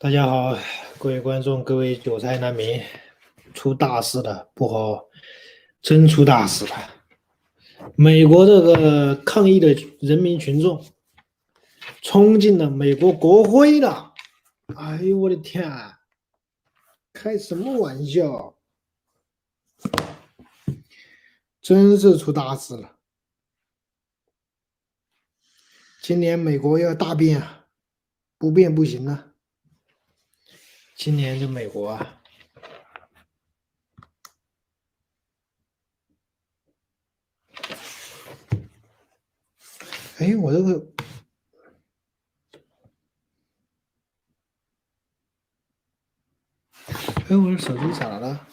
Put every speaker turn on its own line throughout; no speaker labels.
大家好，各位观众，各位韭菜难民，出大事了，不好，真出大事了！美国这个抗议的人民群众冲进了美国国会了！哎呦我的天啊，开什么玩笑？真是出大事了！今年美国要大变啊，不变不行啊！今年这美国啊，哎，我这个，哎，我的手机咋了？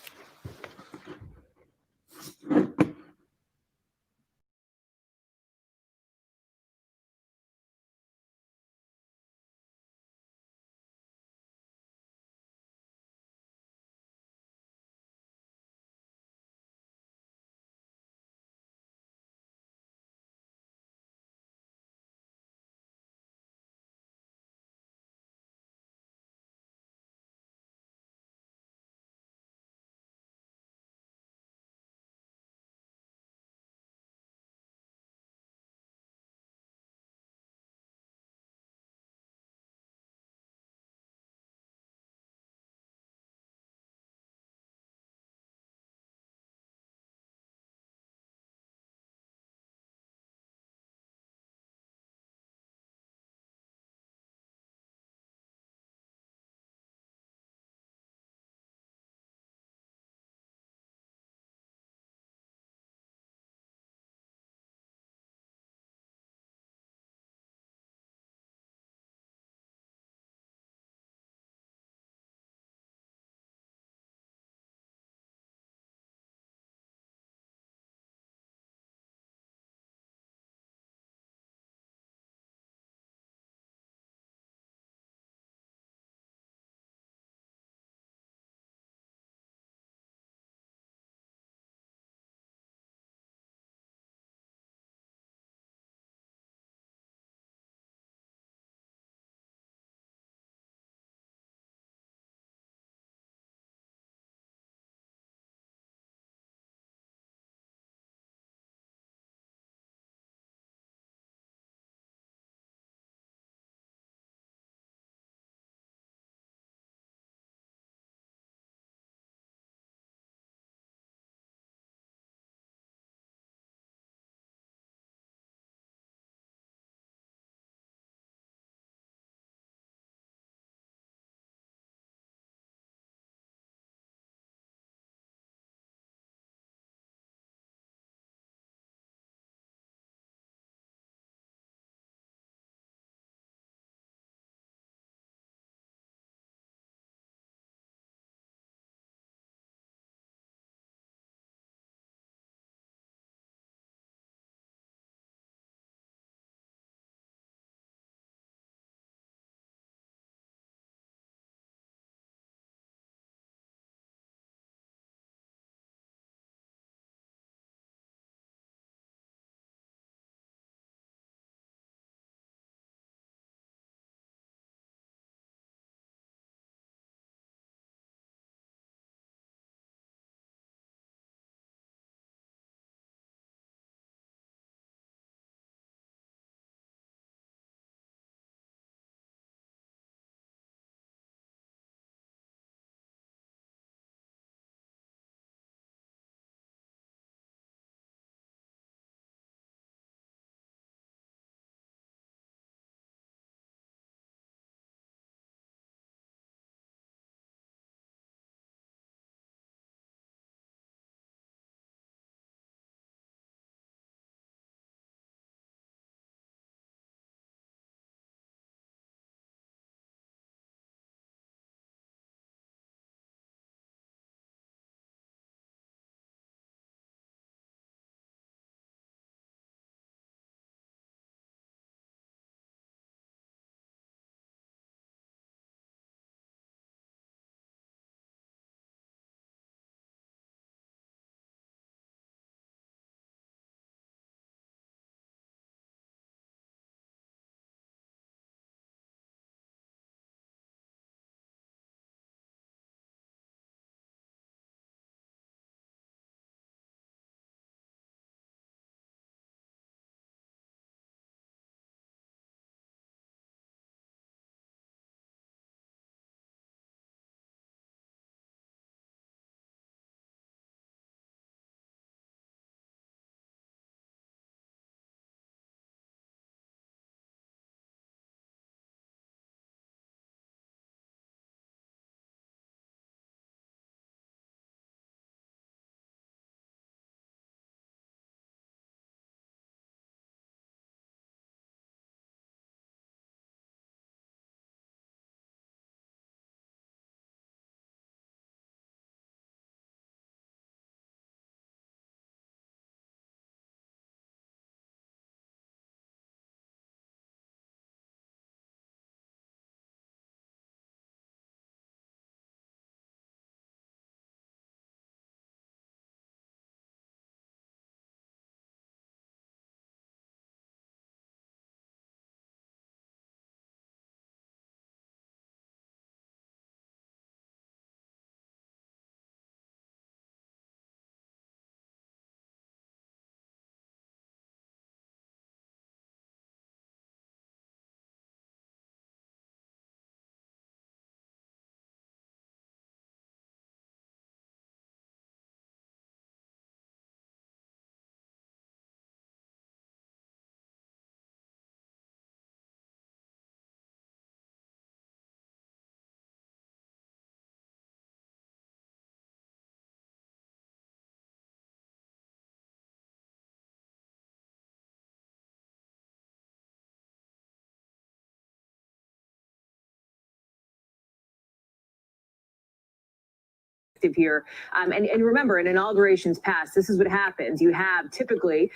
perspective here. And remember, in inaugurations past, this is what happens. You have typically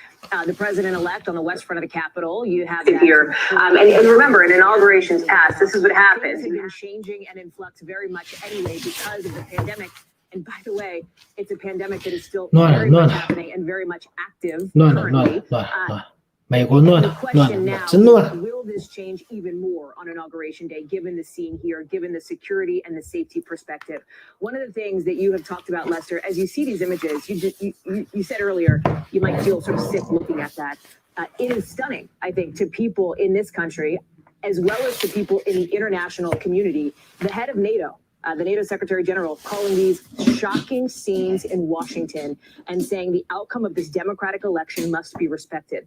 the president-elect on the west front of the Capitol. You have here, and remember, in inaugurations past, this is what happens. Things have been changing and in flux very much anyway because of the pandemic. And by the way, it's a pandemic that is still very much happening and very much active currently. The question now is, will this change even more on Inauguration Day, given the scene here, given the security and the safety perspective? One of the things that you have talked about, Lester, as you see these images, you said earlier you might feel sort of sick looking at that. It is stunning, I think, to people in this country, as well as to people in the international community. The head of NATO, the NATO Secretary General, calling these shocking scenes in Washington and saying the outcome of this democratic election must be respected.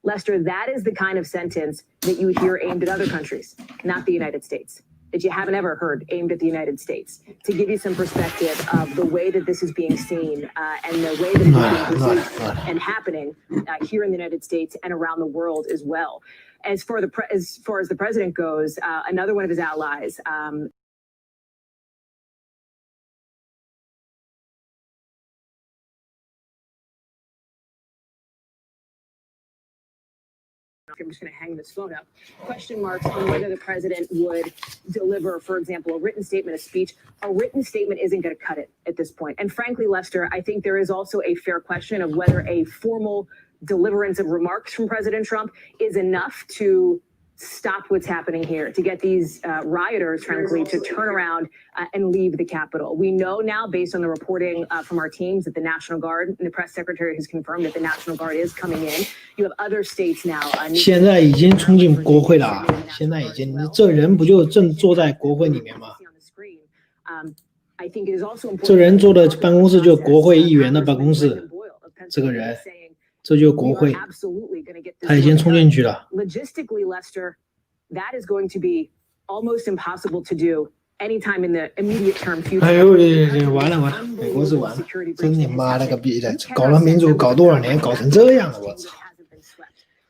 Lester, that is the kind of sentence that you hear aimed at other countries, not the United States, that you haven't ever heard aimed at the United States. To give you some perspective of the way that this is being seen and the way that it is being perceived and happening here in the United States and around the world as well. As far as the president goes, another one of his allies, I'm just going to hang this phone up. Question marks on whether the president would deliver, for example, a written statement, a speech. A written statement isn't going to cut it at this point. And frankly, Lester, I think there is also a fair question of whether a formal deliverance of remarks from President Trump is enough to stop what's happening here, to get these rioters, frankly, to turn around and leave the Capitol. We know now, based on the reporting from our teams, that the National Guard, and the press secretary has confirmed that the National Guard is coming in. You have other states now.
现在已经冲进国会了啊！现在已经，这人不就正坐在国会里面吗？这人坐的办公室就是国会议员的办公室，这个人。这就是国会，他已经冲进去了。
Logistically, Lester, that is going to be almost impossible to do anytime in the immediate term future.
哎呦，完了，美国是完了，真你妈了个逼的！搞了民主搞多少年，搞成这样了，我操！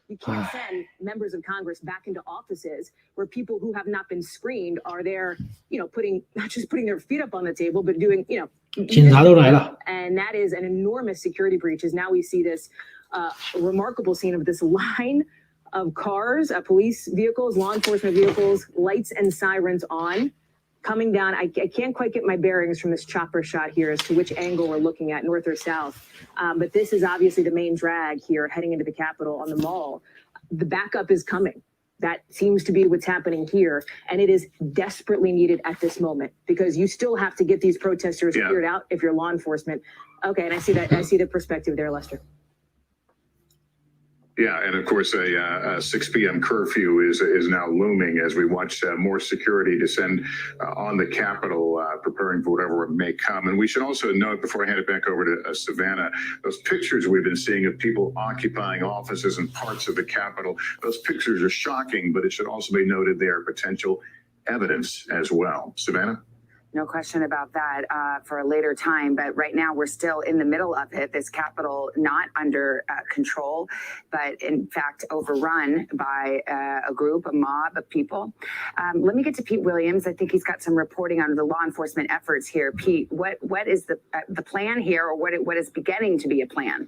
You can't send members of Congress back into offices where people who have not been screened are there, not just putting their feet up on the table, but doing,
警察都来了。
And that is an enormous security breach. As now we see this remarkable scene of this line of cars, police vehicles, law enforcement vehicles, lights and sirens on, coming down. I can't quite get my bearings from this chopper shot here as to which angle we're looking at, north or south. But this is obviously the main drag here heading into the Capitol on the Mall. The backup is coming. That seems to be what's happening here. And it is desperately needed at this moment because you still have to get these protesters cleared out if you're law enforcement. Okay, and I see that. I see the perspective there, Lester.
Yeah, and of course, a 6 p.m. curfew is now looming as we watch more security descend on the Capitol, preparing for whatever may come. And we should also note, before I hand it back over to Savannah, those pictures we've been seeing of people occupying offices and parts of the Capitol, those pictures are shocking, but it should also be noted they are potential evidence as well. Savannah?
No question about that for a later time. But right now, we're still in the middle of it. This Capitol not under control, but in fact, overrun by a mob of people. Let me get to Pete Williams. I think he's got some reporting on the law enforcement efforts here. Pete, what is the plan here, or what is beginning to be a plan?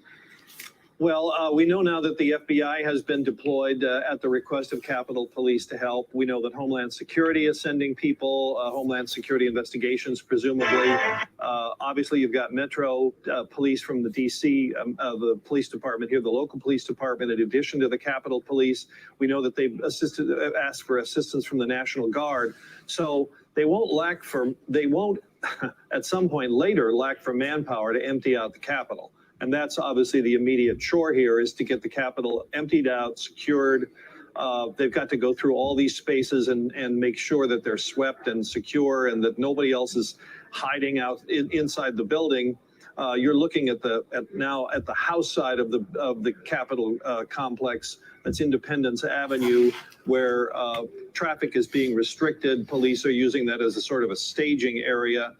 Well, we know now that the FBI has been deployed at the request of Capitol Police to help. We know that Homeland Security is sending people, Homeland Security investigations, presumably. Obviously, you've got Metro Police from the DC, the police department here, the local police department, in addition to the Capitol Police. We know that they've asked for assistance from the National Guard. So they won't at some point later lack for manpower to empty out the Capitol. And that's obviously the immediate chore here, is to get the Capitol emptied out, secured. They've got to go through all these spaces and make sure that they're swept and secure and that nobody else is hiding out inside the building. You're looking at the House side of the Capitol complex. That's Independence Avenue, where traffic is being restricted. Police are using that as a sort of a staging area.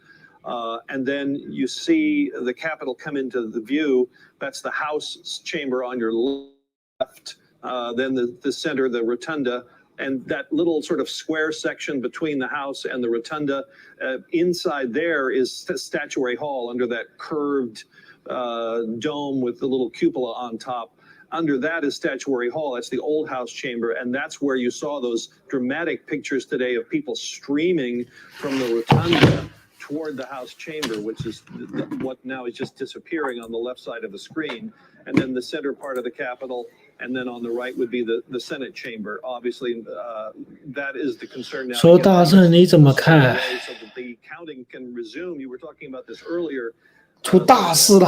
And then you see the Capitol come into the view. That's the House chamber on your left, then the center, the rotunda, And that little sort of square section between the House and the rotunda, inside there is Statuary Hall under that curved dome with the little cupola on top. Under that is Statuary Hall. That's the old House chamber. And that's where you saw those dramatic pictures today of people streaming from the rotunda toward the House chamber, which is what now is just disappearing on the left side of the screen. And then the center part of the Capitol. And then on the right would be the Senate chamber. Obviously, that is the concern now.
说大圣你怎么看？
So that the counting can resume. You were talking about this earlier.
出大事了，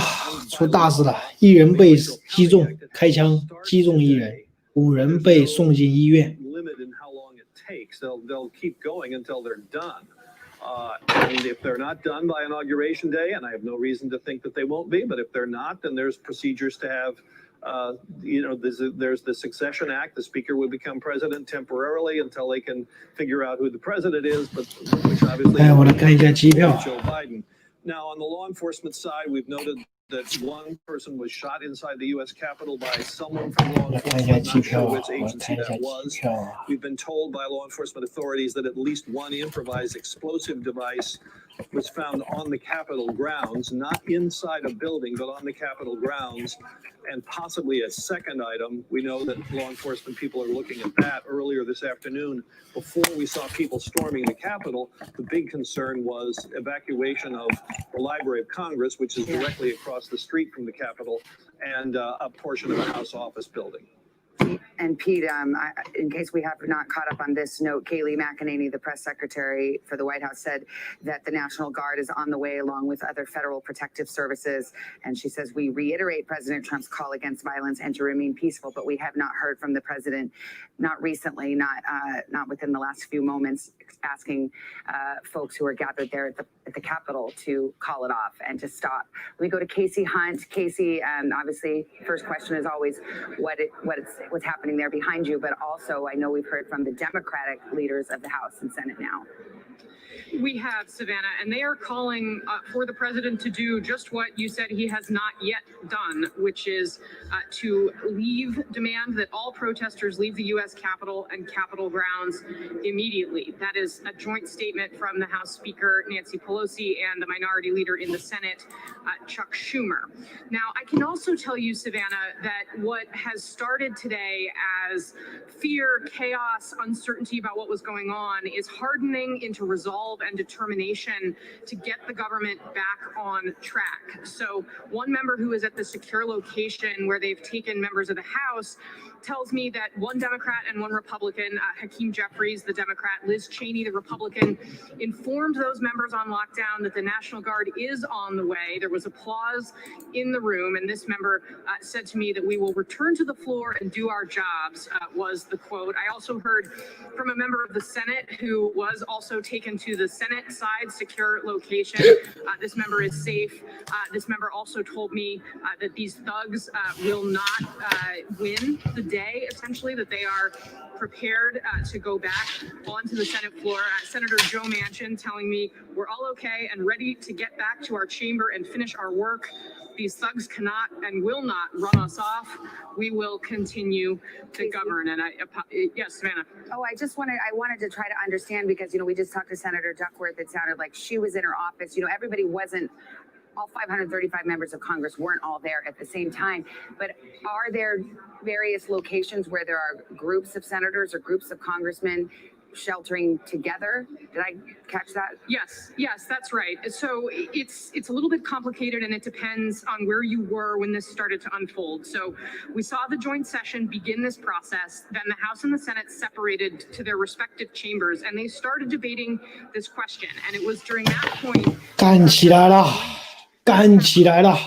出大事了！一人被击中，开枪击中一人，5人被送进医院。
They'll keep going until they're done. And if they're not done by Inauguration Day, and I have no reason to think that they won't be, but if they're not, then there's procedures to have. There's the Succession Act. The Speaker would become president temporarily until they can figure out who the president is, but which obviously Joe Biden. Now, on the law enforcement side, we've noted that one person was shot inside the U.S. Capitol by someone from law enforcement, not sure which agency that was. We've been told by law enforcement authorities that at least one improvised explosive device was found on the Capitol grounds, not inside a building, but on the Capitol grounds, and possibly a second item. We know that law enforcement people are looking at that. Earlier this afternoon, before we saw people storming the Capitol, the big concern was evacuation of the Library of Congress, which is directly across the street from the Capitol, and a portion of a House office building.
And Pete, in case we have not caught up on this note, Kayleigh McEnany, the press secretary for the White House, said that the National Guard is on the way along with other federal protective services. And she says, we reiterate President Trump's call against violence and to remain peaceful, but we have not heard from the president, not recently, not within the last few moments, asking folks who are gathered there at the Capitol to call it off and to stop. We go to Casey Hunt. Casey, obviously, first question is always what's happening there behind you, but also I know we've heard from the Democratic leaders of the House and Senate now.
We have, Savannah, and they are calling for the president to do just what you said he has not yet done, which is to demand that all protesters leave the U.S. Capitol and Capitol grounds immediately. That is a joint statement from the House Speaker, Nancy Pelosi, and the Minority Leader in the Senate, Chuck Schumer. Now, I can also tell you, Savannah, that what has started today as fear, chaos, uncertainty about what was going on is hardening into resolve and determination to get the government back on track. So one member who is at the secure location where they've taken members of the House tells me that one Democrat and one Republican, Hakeem Jeffries, the Democrat, Liz Cheney, the Republican, informed those members on lockdown that the National Guard is on the way. There was applause in the room, and this member said to me that we will return to the floor and do our jobs, was the quote. I also heard from a member of the Senate who was also taken to the Senate side secure location. This member is safe. This member also told me that these thugs will not win the day, essentially, that they are prepared to go back onto the Senate floor. Senator Joe Manchin telling me we're all okay and ready to get back to our chamber and finish our work. These thugs cannot and will not run us off. We will continue to govern. And yes, Savannah.
Oh, I wanted to try to understand because, we just talked to Senator Duckworth. It sounded like she was in her office. Everybody wasn't, all 535 members of Congress weren't all there at the same time. But are there various locations where there are groups of senators or groups of congressmen sheltering together? Did I catch that?
Yes, that's right. So it's a little bit complicated, and it depends on where you were when this started to unfold. So we saw the joint session begin this process, then the House and the Senate separated to their respective chambers, and they started debating this question. And it was during that point
干起来了，干起来了，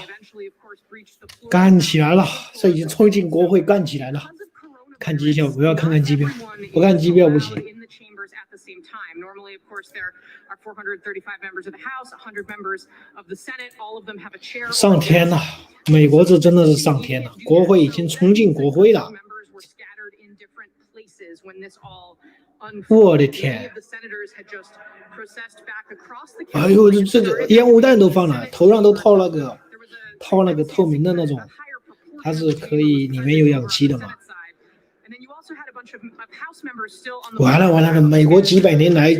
干起来了！这已经冲进国会，干起来了！看机票，不要看机票，不看机票不行。
Normally, of course, there are 435 members of the House, 100 members of the Senate. All of them have a chair.
上天了，美国这真的是上天了，国会已经冲进国会了。我的天！哎呦，这个烟雾弹都放了，头上都套那个透明的那种，它是可以里面有氧气的嘛。
bunch of House members still on the.
完了完了，美国几百年来，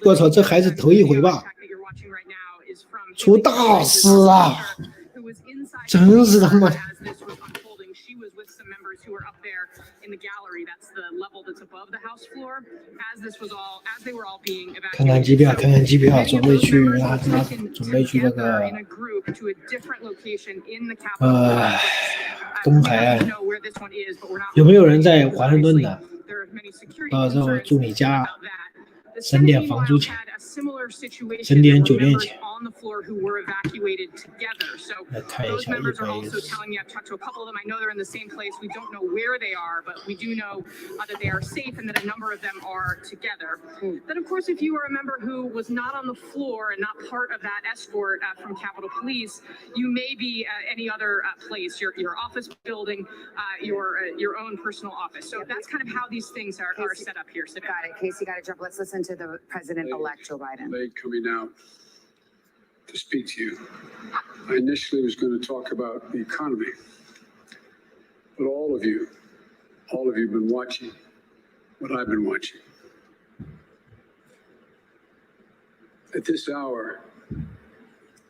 我操，这还是头一回吧？出大事啊！真是他妈的。看看机票，看看机票，准备去准备去那个东海岸。有没有人在华盛顿的？到时候住你家，省点房租钱，省点酒店钱。来看一下110。
Then, of course, if you are a member who was not on the floor and not part of that escort from Capitol Police, you may be any other place, your office building, your own personal office. So that's kind of how these things are set up here.
Got it. Casey, got to jump. Let's listen to the President-elect Joe Biden.
Late coming out to speak to you. I initially was going to talk about the economy, but all of you have been watching what I've been watching. At this hour,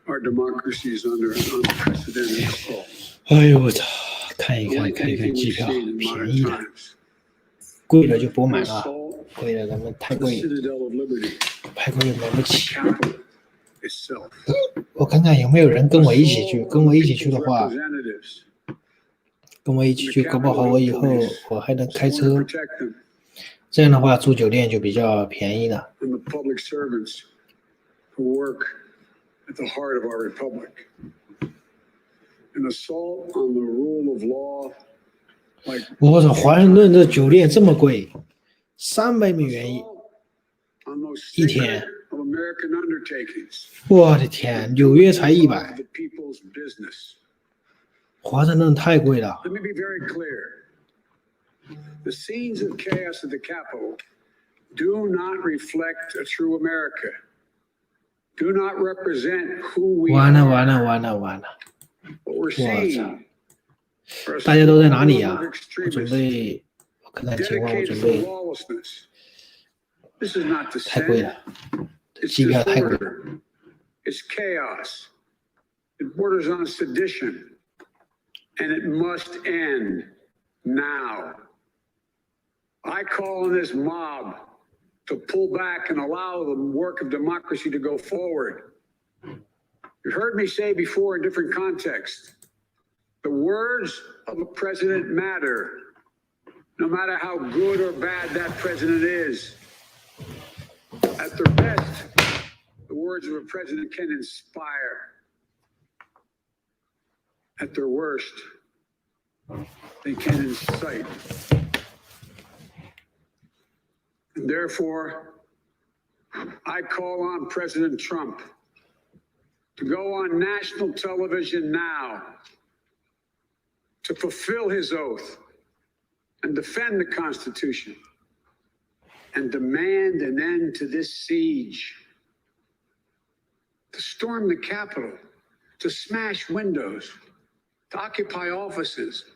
our democracy is under an unprecedented assault.
哎呦我操！看一看机票，便宜的，贵了就不买了，贵了咱们太贵了，太贵了买不起。我看看有没有人跟我一起去，跟我一起去的话，搞不好我以后我还能开车，这样的话住酒店就比较便宜了。
Who work at the heart of our republic. An assault on the rule of law, like
我操，华盛顿这酒店这么贵，$300一天。
of American undertakings.
我的天，纽约才100，
The people's business.
华盛顿太贵了。
Let me be very clear. The scenes of chaos at the Capitol do not reflect a true America. Do not represent who we are.
完了！
What we're seeing.
大家都在哪里呀？我准备，我看看情况，我准备。
This is not
太贵
dissent.
了，机票太贵了。
It's chaos. It borders on sedition. And it must end now. I call on this mob to pull back and allow the work of democracy to go forward. You've heard me say before in different contexts, the words of a president matter, no matter how good or bad that president is. At their best, the words of a president can inspire. At their worst, they can incite. And therefore, I call on President Trump to go on national television now to fulfill his oath and defend the Constitution and demand an end to this siege, to storm the Capitol, to smash windows, to occupy offices,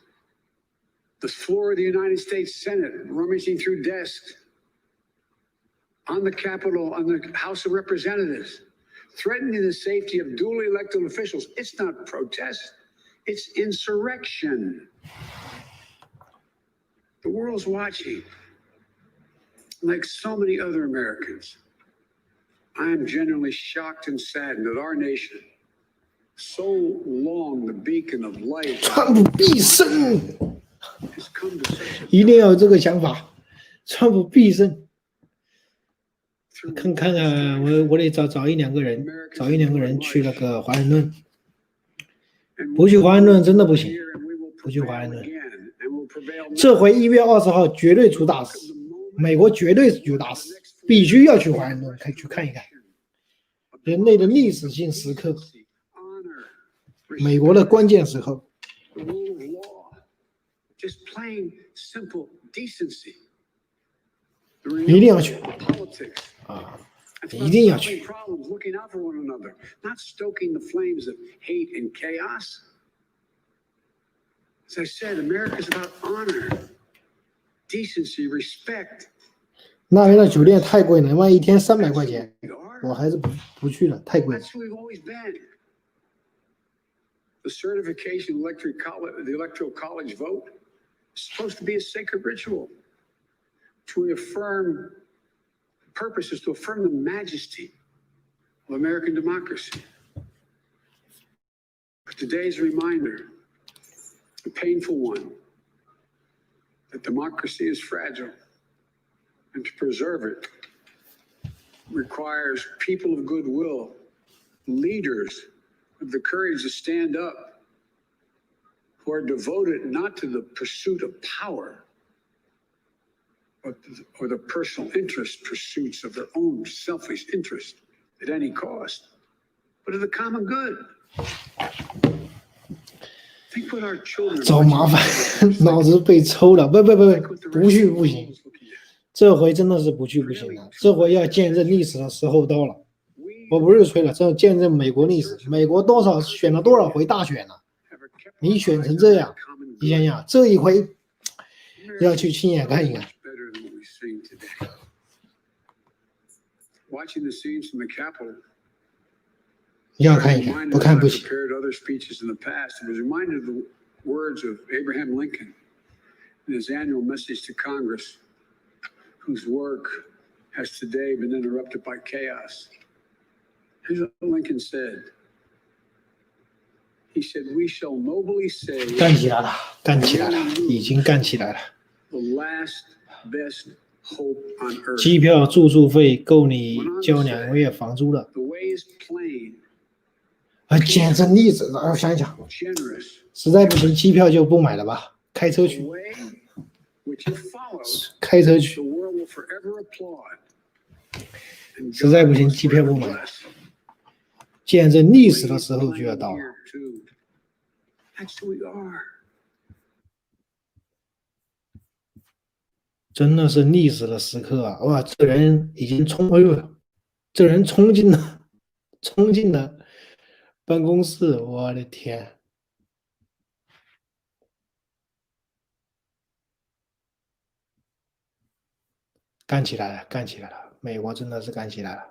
the floor of the United States Senate, rummaging through desks, on the Capitol, on the House of Representatives, threatening the safety of duly elected officials. It's not protest, it's insurrection. The world's watching. Like so many other Americans, I am genuinely shocked and saddened that our nation, so long the beacon of light,
川普必胜，
has come to such a
一定要有这个想法，川普必胜。看看我得找一两个人去那个华盛顿，不去华盛顿真的不行，不去华盛顿。这回1月20号绝对出大事，美国绝对有大事，必须要去华盛顿去看一看人类的历史性时刻，美国的关键时候。 一定要去啊！一定要去。
As I said, America is about honor. decency, respect.
那边的酒店太贵了，万一天300块钱，我还是不去了，太贵了。
That's who we've always been. The certification of the electoral college vote is supposed to be a sacred ritual to affirm. The purpose is to affirm the majesty of American democracy. But today's a reminder, a painful one, that democracy is fragile, and to preserve it requires people of goodwill, leaders of the courage to stand up, who are devoted not to the pursuit of power, or the personal interest pursuits of their own selfish interest at any cost, but of the common good. Think what our children.
找麻烦，脑子被抽了，不去不行，这回真的是不去不行了，这回要见证历史的时候到了。我不是吹了，这见证美国历史，美国选了多少回大选了？你选成这样，你想想，这一回要去亲眼看一看。
Watching the scenes from the Capitol.
要看一看，不看不行。
Compared other speeches in the past, I was reminded of the words of Abraham Lincoln in his annual message to Congress, whose work has today been interrupted by chaos. Here's what Lincoln said. He said, "We shall nobly say."
干起来了，干起来了，已经干起来了。
The last best hope on earth.
机票、住宿费够你交2个月房租了。
The way is plain.
见证历史，我想想，
Generous.
实在不行，机票就不买了吧，开车去，
The way which if followed,
开车去
the。world will forever applaud. And
实在不
God
行，
will
机票不
forever
买了。
bless.
见证历史的时候就要到了。
That's who we are.
真的是历史的时刻啊！哇，这人已经哎呦，这人冲进了办公室，我的天！干起来了，干起来了！美国真的是干起来了！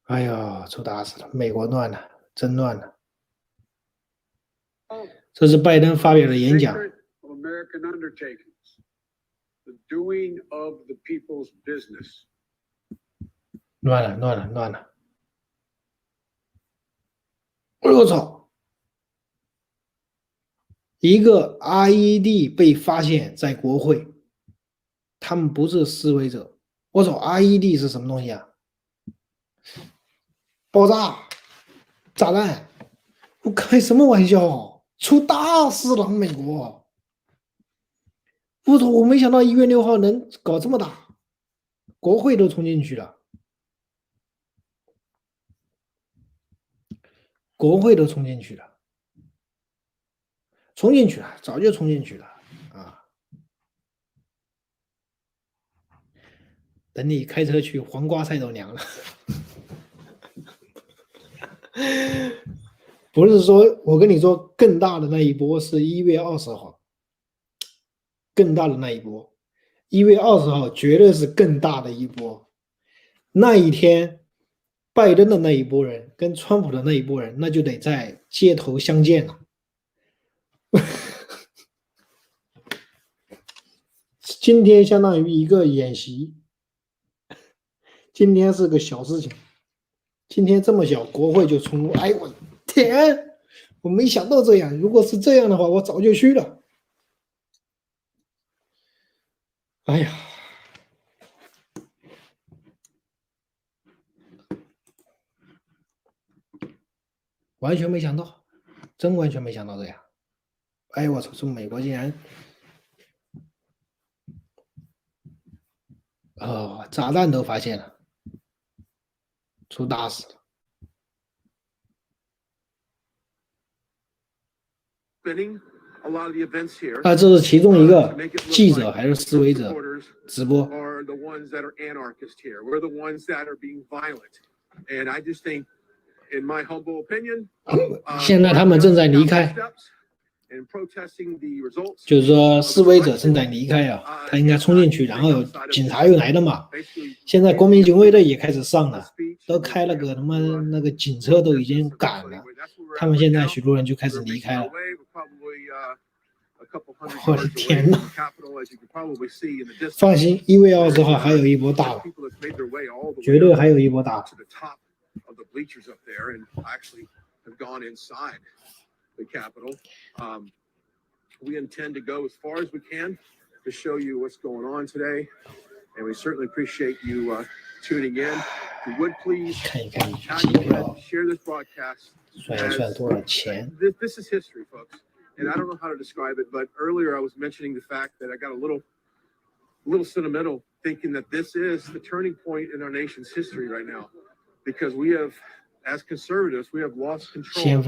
哎呦，出大事了！美国乱了，真乱了！这是拜登发表的演讲。
Sacred of American undertakings, the doing of the people's business.
乱了，乱了，乱了！哎呦我操！一个 IED 被发现在国会，他们不是示威者。我操 ，IED 是什么东西啊？爆炸，炸弹！我开什么玩笑？出大事了，美国！我操，我没想到1月6号能搞这么大，国会都冲进去了。 国会都冲进去了，早就冲进去了啊！等你开车去，黄瓜菜都凉了。不是说我跟你说，更大的那一波是1月20号，更大的那一波，1月20号绝对是更大的一波。那一天。 拜登的那一波人跟川普的那一波人，那就得在街头相见了。今天相当于一个演习，今天是个小事情。今天这么小，国会就冲入，哎我天，我没想到这样。如果是这样的话，我早就去了。哎呀。 完全没想到，真完全没想到这样。哎，我操！这美国竟然，炸弹都发现了，出大事了。啊，这是其中一个记者还是示威者直播。
In my humble opinion,
现在他们正在离开，就是说示威者正在离开啊，他应该冲进去，然后警察又来了嘛。现在国民警卫队也开始上了，都开了个他妈那个警车都已经赶了，他们现在许多人就开始离开了。我的天呐！放心，1月20号还有一波大的，绝对还有一波大的。
We intend to go as far as we can to show you what's going on today, and we certainly appreciate you tuning in. If you would please share this broadcast. This is history, folks, and I don't know how to describe it, but earlier I was mentioning the fact that I got a little sentimental, thinking that this is the turning point in our nation's history right now, because we have, as conservatives, we have lost control of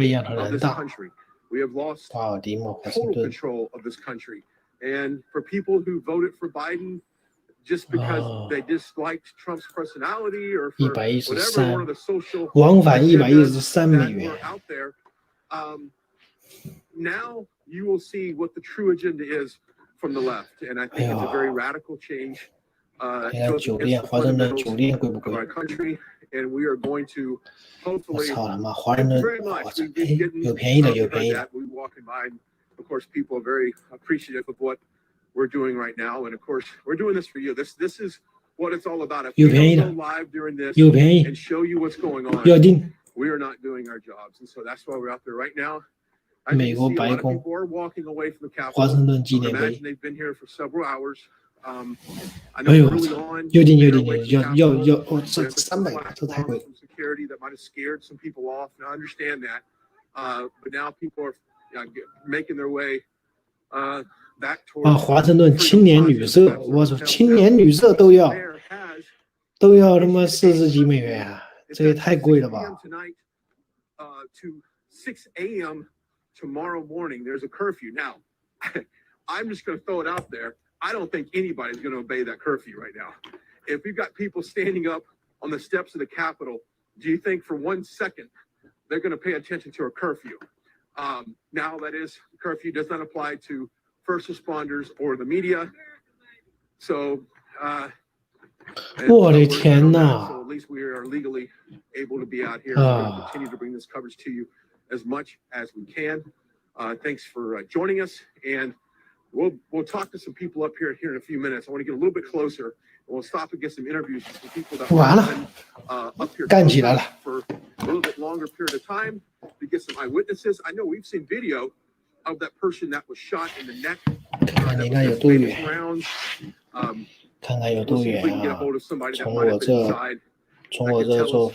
this country. We have lost total control of this country. And for people who voted for Biden just because they disliked Trump's personality or for whatever one of the social that were out there, now you will see what the true agenda is from the left. And I think it's a very radical change. Of our country, and we are going to hopefully very much that we walking by. And of course, people are very appreciative of what we're doing right now, and of course, we're doing this for you. This is what it's all about. If we don't go live during this and show you what's going on, we are not doing our jobs, and so that's why we're out there right now. I can see a lot of people are walking away from the Capitol. I imagine they've been here for several hours. I know early on, some security that might have scared some people off, and I understand that. But now people are making their way back towards
华盛顿青年旅社，我说青年旅社都要他妈40几美元啊，这也太贵了吧。
To 6 a.m. tomorrow morning, there's a curfew. Now, I'm just going to throw it out there. I don't think anybody's going to obey that curfew right now. If we've got people standing up on the steps of the Capitol, do you think for 1 second they're going to pay attention to a curfew? Now, that is, curfew does not apply to first responders or the media. So,
我的天哪！
So at least we are legally able to be out here and continue to bring this coverage to you as much as we can. Thanks for joining us, and we'll talk to some people up here in a few minutes. I want to get a little bit closer, and we'll stop and get some interviews with some people that have been up here for a little bit longer period of time to get some eyewitnesses. I know we've seen video of that person that was shot in the neck.
看应该有多远？看看有多远啊？从我这坐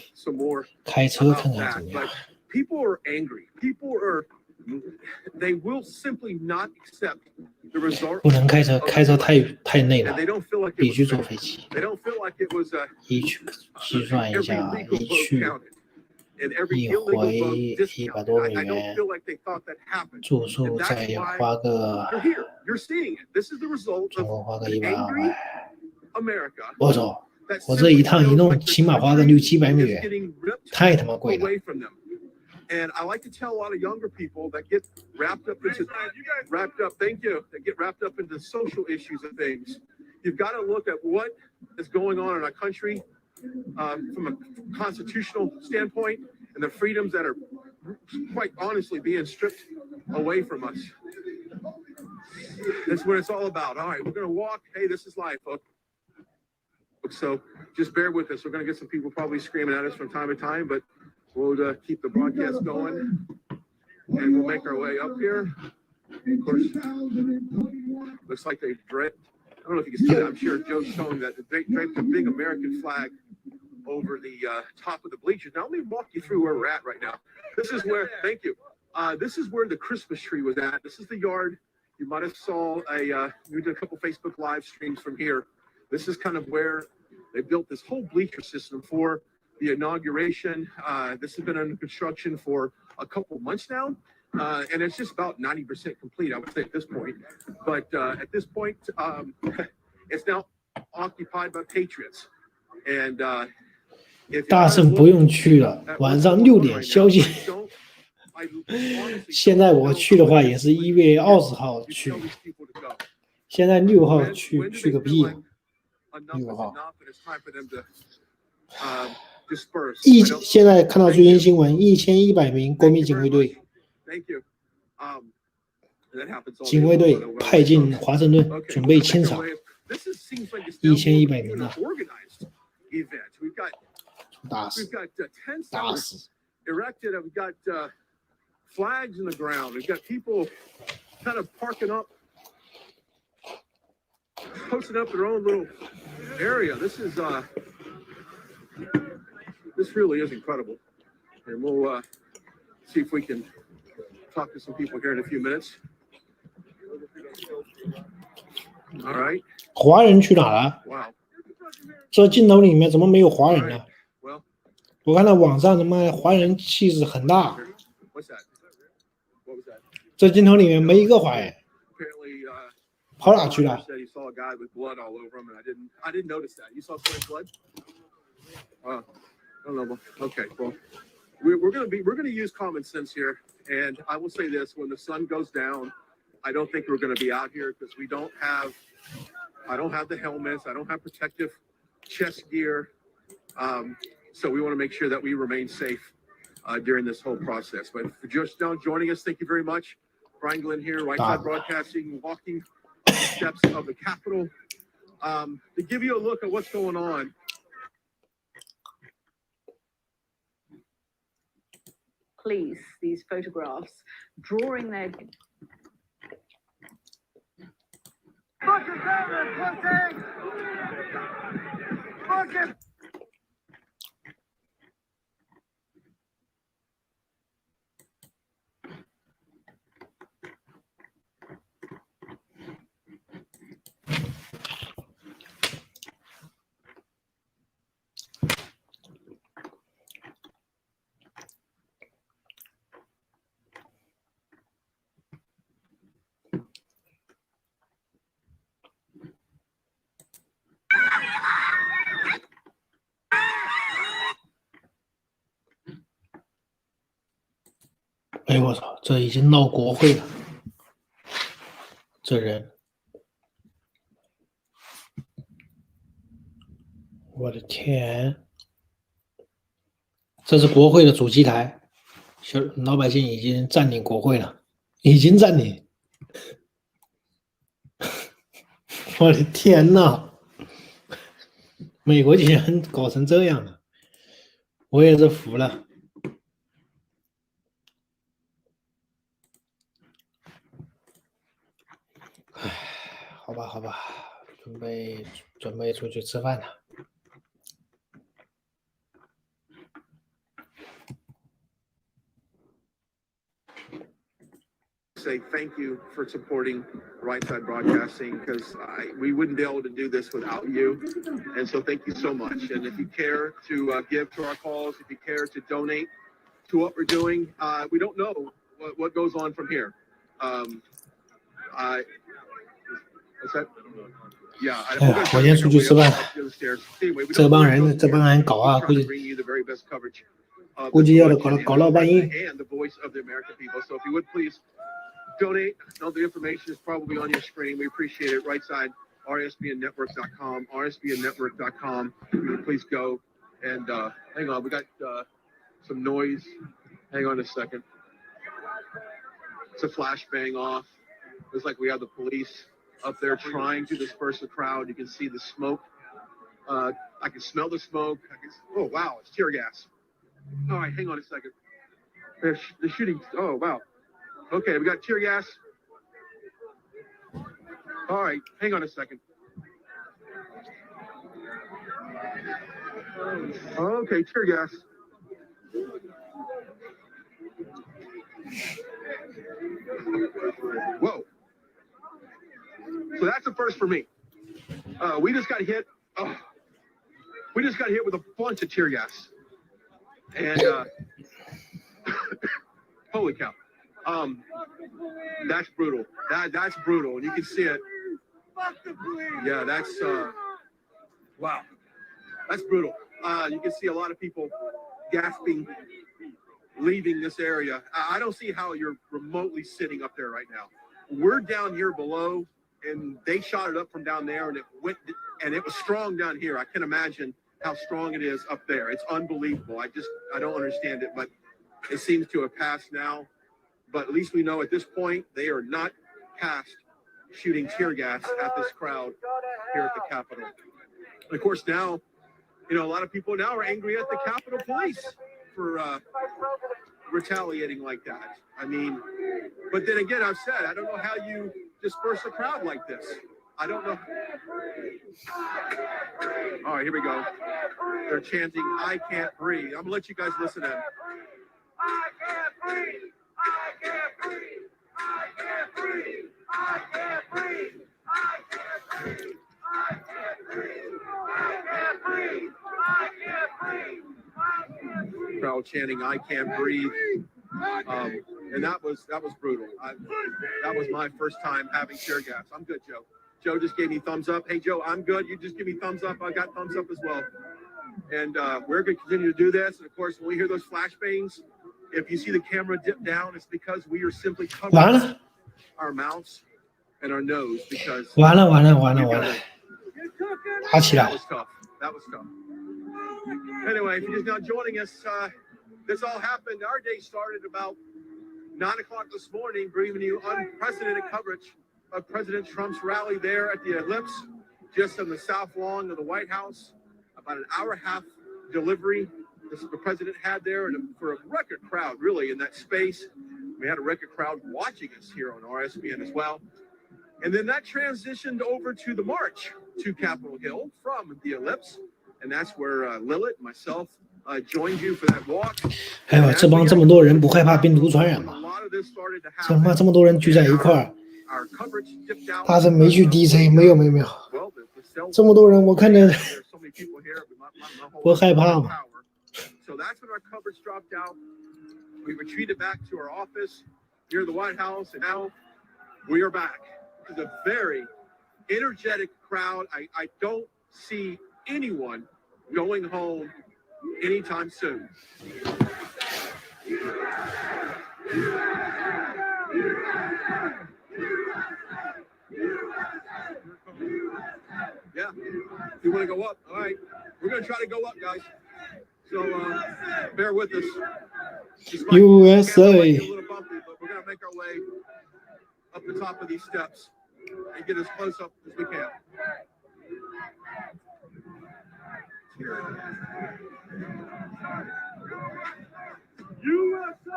开车看看怎么样？
People are angry. People are. They will simply not accept the result.
不能开车，开车太累了，必须坐飞机。
They don't feel like it was a.
计算一下，一去一回100多美元，住宿再花个，总共花个120万。我操！我这一趟一弄，起码花个600-700美元，太他妈贵了。
And I like to tell a lot of younger people that get wrapped up into the social issues of things. You've got to look at what is going on in our country from a constitutional standpoint and the freedoms that are quite honestly being stripped away from us. That's what it's all about. All right, we're going to walk. Hey, this is life, folks. So just bear with us. We're going to get some people probably screaming at us from time to time, but we'll keep the broadcast going, and we'll make our way up here. Of course, looks like they draped. I don't know if you can see that. I'm sure Joe's showing that they draped a big American flag over the top of the bleachers. Now let me walk you through where we're at right now. This is where. Thank you. This is where the Christmas tree was at. This is the yard. You might have saw we did a couple Facebook live streams from here. This is kind of where they built this whole bleacher system for the inauguration. This has been under construction for a couple months now, and it's just about 90% complete, I would say, at this point. But at this point, it's now occupied by patriots. And
大圣不用去了，晚上6点宵禁。现在我去的话也是1月20号去，现在6号去个屁呀！6号。现在看到最新新闻，1100名国民警卫队，警卫队派进华盛顿，准备清场。1100名啊！打死，打死！
Erected. We've got flags in the ground. We've got people kind of parking up, posting up their own little area. This really is incredible. And we'll see if we can talk to some people here in a few minutes. All right.
华人去哪了？
Wow.
这镜头里面怎么没有华人呢？
Well.
我看到网上他妈华人气势很大，
What's that? What was that?
这镜头里面没一个华人，
Apparently,
跑哪去了？
said he saw a guy with blood all over him, and I didn't notice that. You saw someone's blood? I don't know. Okay, well, we're gonna use common sense here, and I will say this: when the sun goes down, I don't think we're gonna be out here because I don't have the helmets, I don't have protective chest gear. So we want to make sure that we remain safe during this whole process. But for just now joining us, thank you very much. Brian Glenn here, Right Side Broadcasting, walking the steps of the Capitol to give you a look at what's going on.
Police, these photographs, drawing their
哎我操，这已经闹国会了，这人，我的天，这是国会的主机台，老百姓已经占领国会了，已经占领，我的天呐，美国竟然搞成这样了，我也是服了。好吧，好吧，准备出去吃饭了。
Say thank you for supporting Right Side Broadcasting because we wouldn't be able to do this without you. And so thank you so much. And if you care to give to our cause, if you care to donate to what we're doing, we don't know what goes on from here. What's that? Yeah,
哎呀，我先出去吃饭了。这帮人搞啊，估计要搞到半夜。
So if you would please donate, all the information is probably on your screen. We appreciate it. Right side, rsbnnetwork.com, rsbnnetwork.com. Please go and hang on. We got some noise. Hang on a second. It's a flashbang off. Looks like we have the police up there trying to disperse the crowd. You can see the smoke. I can smell the smoke. Oh, wow, it's tear gas. All right, hang on a second. They're shooting. Oh, wow. Okay, we got tear gas. All right, hang on a second. Okay, tear gas. Whoa. So that's the first for me. We just got hit. We just got hit with a bunch of tear gas. And holy cow. That's brutal. That's brutal. And you can see it. Yeah, that's wow. That's brutal. You can see a lot of people gasping leaving this area. I don't see how you're remotely sitting up there right now. We're down here below, and they shot it up from down there, and it was strong down here. I can imagine how strong it is up there. It's unbelievable. I don't understand it, but it seems to have passed now. But at least we know at this point they are not past shooting tear gas at this crowd here at the Capitol. And of course, now, a lot of people now are angry at the Capitol Police for retaliating like that. I mean, but then again, I've said, I don't know how you disperse a crowd like this. I don't know. All right, here we go. They're chanting, "I can't breathe." I'm gonna let you guys listen in. I can't breathe. I can't breathe. I can't breathe. I can't breathe. I can't breathe. I can't breathe. I can't breathe. I can't breathe. I can't breathe. Crowd chanting, "I can't breathe." And that was brutal. That was my first time having tear gas. I'm good, Joe. Joe just gave me thumbs up. Hey, Joe, I'm good. You just give me thumbs up. I got thumbs up as well. And we're going to continue to do this. And of course, when we hear those flashbangs, if you see the camera dip down, it's because we are simply covering our mouths and our nose because
完了，打起来
that was tough. That was tough. Anyway, if you're just now joining us, this all happened. Our day started about 9 o'clock this morning, bringing you unprecedented coverage of President Trump's rally there at the Ellipse, just on the south lawn of the White House. About an hour and a half delivery the president had there, and for a record crowd, really, in that space. We had a record crowd watching us here on RSBN as well. And then that transitioned over to the march to Capitol Hill from the Ellipse. And that's where Lilith, myself, joined you for that walk.
哎呦，这帮这么多人不害怕病毒传染吗？这他妈这么多人聚在一块儿，大神没去 DC， 没有，这么多人我看着不害怕吗？
So that's when our coverage dropped out. We retreated back to our office near the White House, and now we are back. It's a very energetic crowd. I don't see anyone going home anytime soon. Yeah, if you want to go up, all right. We're going to try to go up, guys. So bear with us.
USA.
A little bumpy, but we're going to make our way up the top of these steps and get as close up as we can. USA.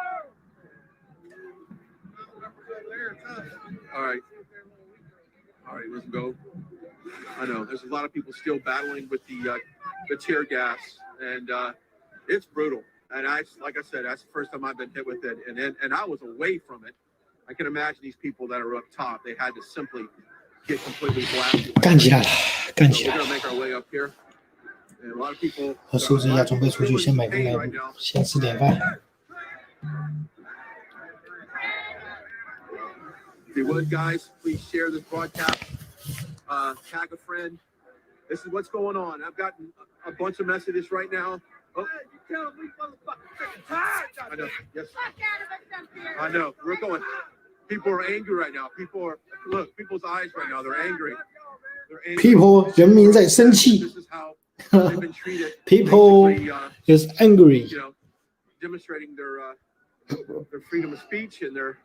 All right, let's go. I know there's a lot of people still battling with the tear gas, and it's brutal. And like I said, that's the first time I've been hit with it, and I was away from it. I can imagine these people that are up top. They had to simply get completely blasted.
干起来了，干
So
起
we're
来了！
gonna make our way up here, and a lot of people.
我收拾一下，准备出去，先买个奶布，先吃点饭。
If you would, guys, please share this broadcast. Tag a friend. This is what's going on. I've gotten a bunch of messages right now. Oh. I know. Yes. I know. We're going. People are angry right now. Look, people's eyes right now. They're angry. They're angry.
People, 人民在生气。
This is how they've been treated.
People is angry.
You know, demonstrating their freedom of speech and their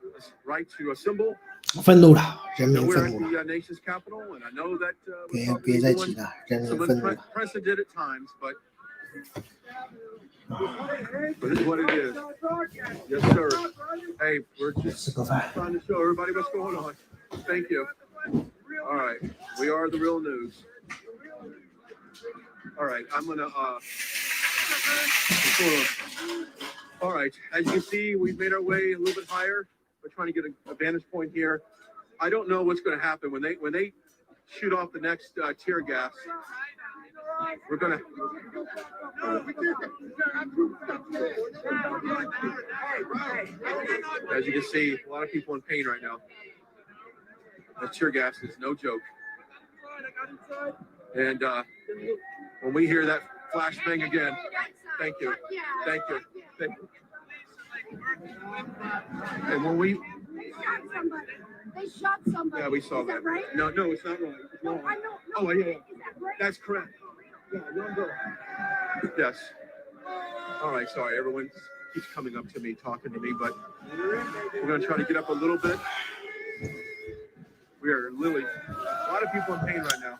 right to assemble.
愤怒了，人民
We're
愤
at
怒了，
the nation's capital, and I know that
别再急了，人民
some
愤怒了。
unprecedented times, but this is what it is. Yes, sir. Hey, we're just trying to show everybody what's going on. Thank you. All right, we are the real news. All right, I'm gonna all right, as you can see, we've made our way a little bit higher. We're trying to get a vantage point here. I don't know what's going to happen when they shoot off the next tear gas. We're going to. As you can see, a lot of people in pain right now. The tear gas is no joke. And when we hear that flashbang again, thank you. Thank you. Thank you. And when we,
They shot somebody.
yeah, we saw
Is
that.
right?
No, it's not wrong. It's
No,
wrong.
I know.
Oh, yeah, yeah.
Is that right?
That's correct. Yeah, young girl. Yes. All right, sorry, everyone keeps coming up to me, talking to me, but we're gonna try to get up a little bit. We are literally, a lot of people in pain right now.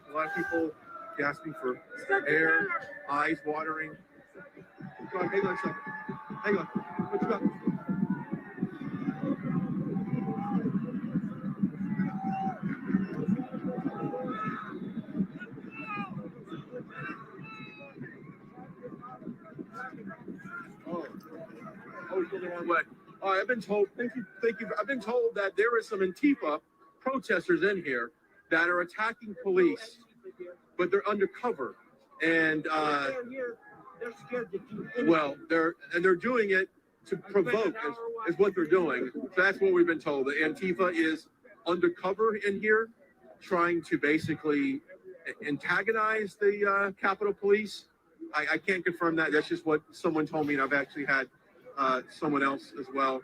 A lot of people gasping for air, eyes watering. Go on, hang on a second. Hang on. What you got? Oh, you're going the wrong way. All right, I've been told, thank you. I've been told that there is some Antifa protesters in here that are attacking police, but they're undercover. And, well, they're doing it to provoke is what they're doing. So that's what we've been told. The Antifa is undercover in here, trying to basically antagonize the Capitol Police. I can't confirm that. That's just what someone told me, and I've actually had someone else as well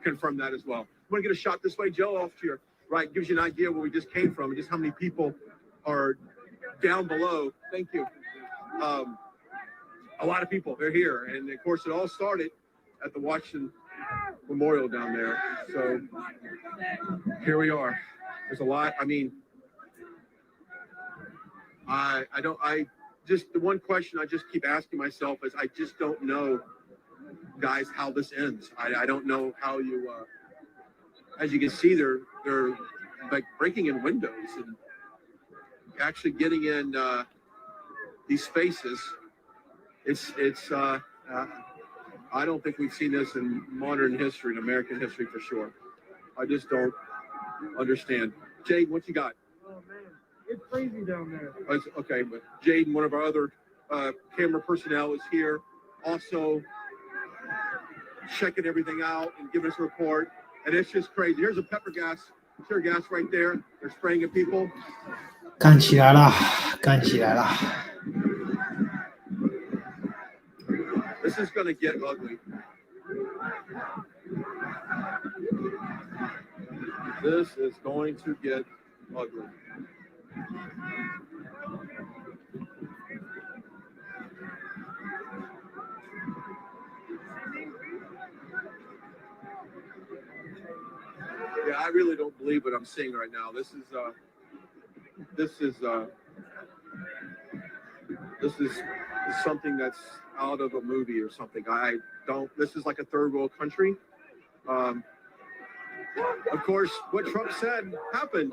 confirm that as well. I'm gonna get a shot this way, Joe, off to your right. Gives you an idea where we just came from and just how many people are down below. Thank you. A lot of people, they're here. And of course, it all started at the Washington Memorial down there. So here we are. There's a lot. I mean, the one question I just keep asking myself is I just don't know, guys, how this ends. I don't know how you, as you can see, they're like breaking in windows and actually getting in these spaces. It's I don't think we've seen this in modern history, in American history for sure. I just don't understand. Jade, what you got?
Oh man, it's crazy down there.
Okay, but Jade, one of our other camera personnel, is here, also checking everything out and giving us a report. And it's just crazy. Here's a tear gas right there. They're spraying at people.
干起来了，干起来了。
This is going to get ugly. This is going to get ugly. Yeah, I really don't believe what I'm seeing right now. This is something that's out of a movie or something. This is like a third world country. Of course, what Trump said happened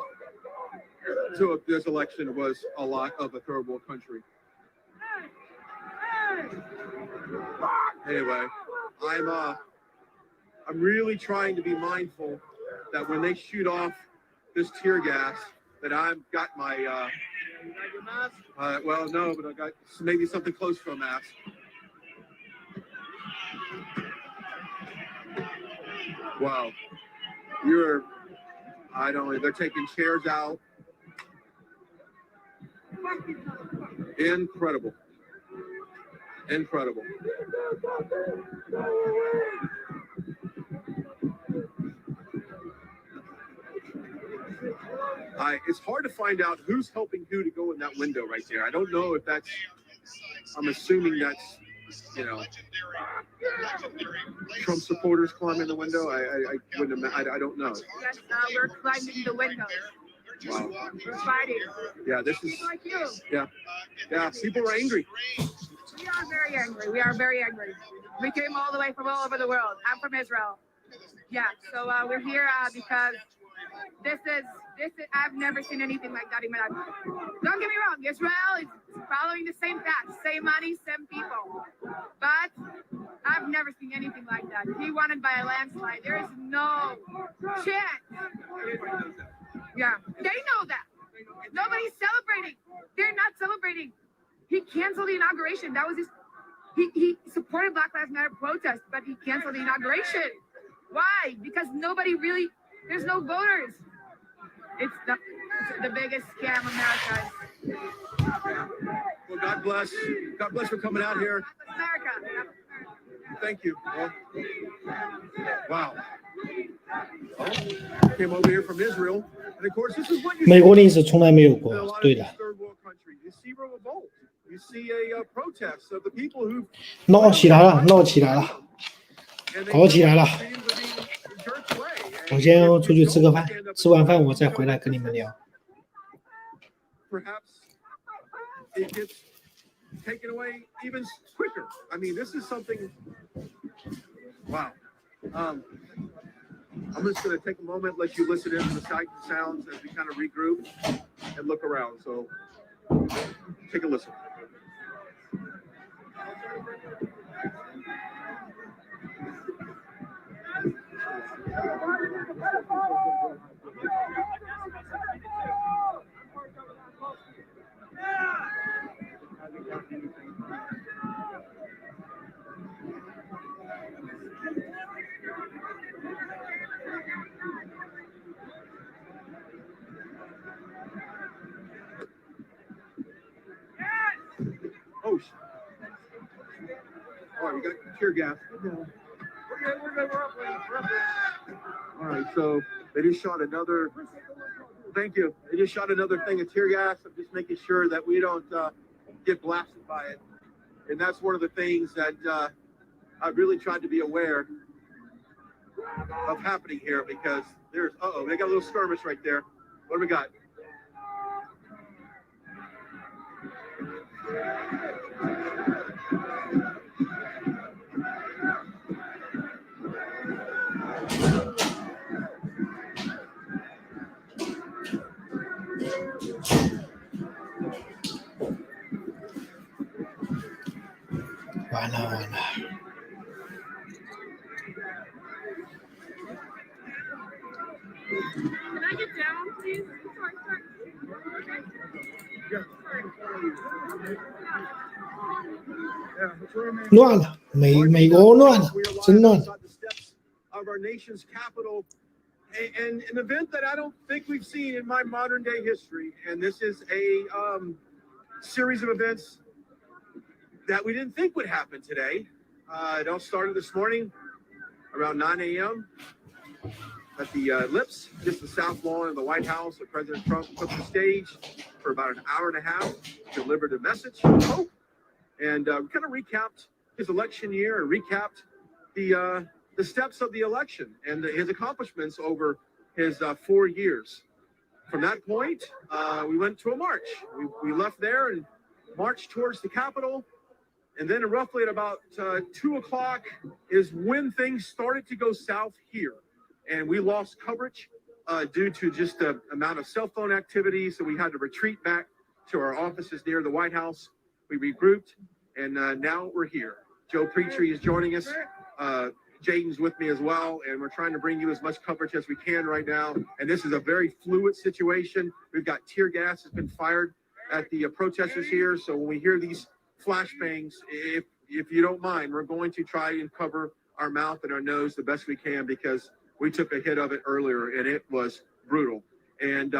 to this election was a lot of a third world country. Anyway, I'm really trying to be mindful that when they shoot off this tear gas, that I've got my, well, no, but I got maybe something close to a mask. Wow. They're taking chairs out. Incredible. Incredible. It's hard to find out who's helping who to go in that window right there. I don't know if that's, I'm assuming that's, Trump supporters climbing the window. I wouldn't imagine, I don't know.
Yes, we're climbing the window.
Wow.
We're fighting.
Yeah, this is,
Like you.
yeah, people are angry.
We are very angry. We are very angry. We came all the way from all over the world. I'm from Israel. Yeah, so we're here because this is, I've never seen anything like that in my life. Don't get me wrong, Israel is following the same path, same money, same people. But I've never seen anything like that. He won it by a landslide. There is no chance. Yeah, they know that. Nobody's celebrating. They're not celebrating. He canceled the inauguration. That was his, he supported Black Lives Matter protest, but he canceled the inauguration. Why? Because nobody really, there's no voters. It's the biggest scam America is.
Well, God bless. God bless for coming out here.
America.
thank you. Wow. Came over here from Israel, and of course, this is what you
美国历史从来没有过
in a lot of
对的
these third world countries. You see revolt. You see a protest of the people who
闹起来了，闹起来了，
and they
搞起来了。
seem to be jerked away.
我先出去吃个饭，吃完饭我再回来跟你们聊。
Perhaps it gets taken away even quicker. I mean, this is something. Wow. I'm just going to take a moment, let you listen in to the sights and sounds as we kind of regroup and look around. So take a listen. Oh, all right, we got tear gas. All right, so they just shot another. Thank you. They just shot another thing of tear gas. I'm just making sure that we don't get blasted by it. And that's one of the things that I've really tried to be aware of happening here because there's, they got a little skirmish right there. What do we got?
Can I get down, please? Sorry.
乱了，美国乱了，真乱了。
Of our nation's capital, and an event that I don't think we've seen in my modern day history. And this is a series of events that we didn't think would happen today. It all started this morning around 9 a.m. at the Lips, just the South Lawn of the White House. Where President Trump took the stage for about an hour and a half, delivered a message of hope, and kind of recapped his election year and recapped the steps of the election and his accomplishments over his 4 years. From that point, we went to a march. We left there and marched towards the Capitol. And then roughly at about 2 o'clock is when things started to go south here. And we lost coverage due to just the amount of cell phone activity. So we had to retreat back to our offices near the White House. We regrouped, and now we're here. Joe Petrie is joining us. Jaden's with me as well, and we're trying to bring you as much coverage as we can right now. And this is a very fluid situation. We've got tear gas that's been fired at the protesters here. So when we hear these flashbangs, if you don't mind, we're going to try and cover our mouth and our nose the best we can because we took a hit of it earlier and it was brutal. And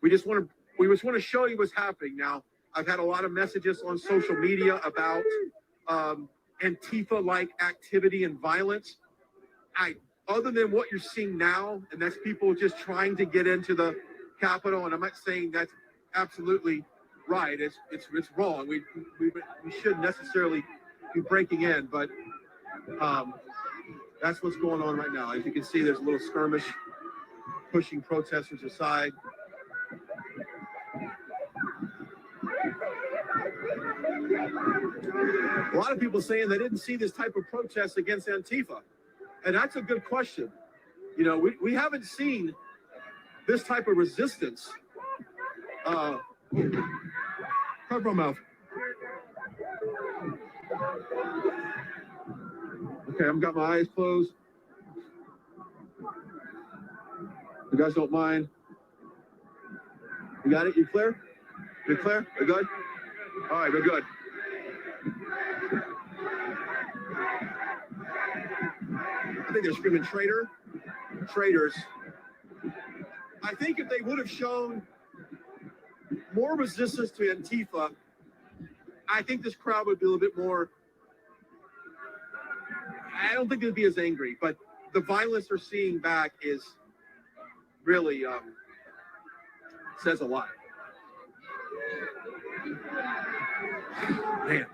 we just want to show you what's happening now. I've had a lot of messages on social media about Antifa-like activity and violence. Other than what you're seeing now, and that's people just trying to get into the Capitol, and I'm not saying that's absolutely right. It's wrong. We shouldn't necessarily be breaking in, but that's what's going on right now. As you can see, there's a little skirmish pushing protesters aside. A lot of people saying they didn't see this type of protest against Antifa. And that's a good question. You know, we haven't seen this type of resistance. Cover my mouth. Okay, I've got my eyes closed. You guys don't mind? You got it? You clear? You clear? We're good? All right, we're good. I think they're screaming traitor, traitors. I think if they would have shown more resistance to Antifa, I think this crowd would be a little bit more I don't think they'd be as angry, but the violence they're seeing back is really says a lot. Man.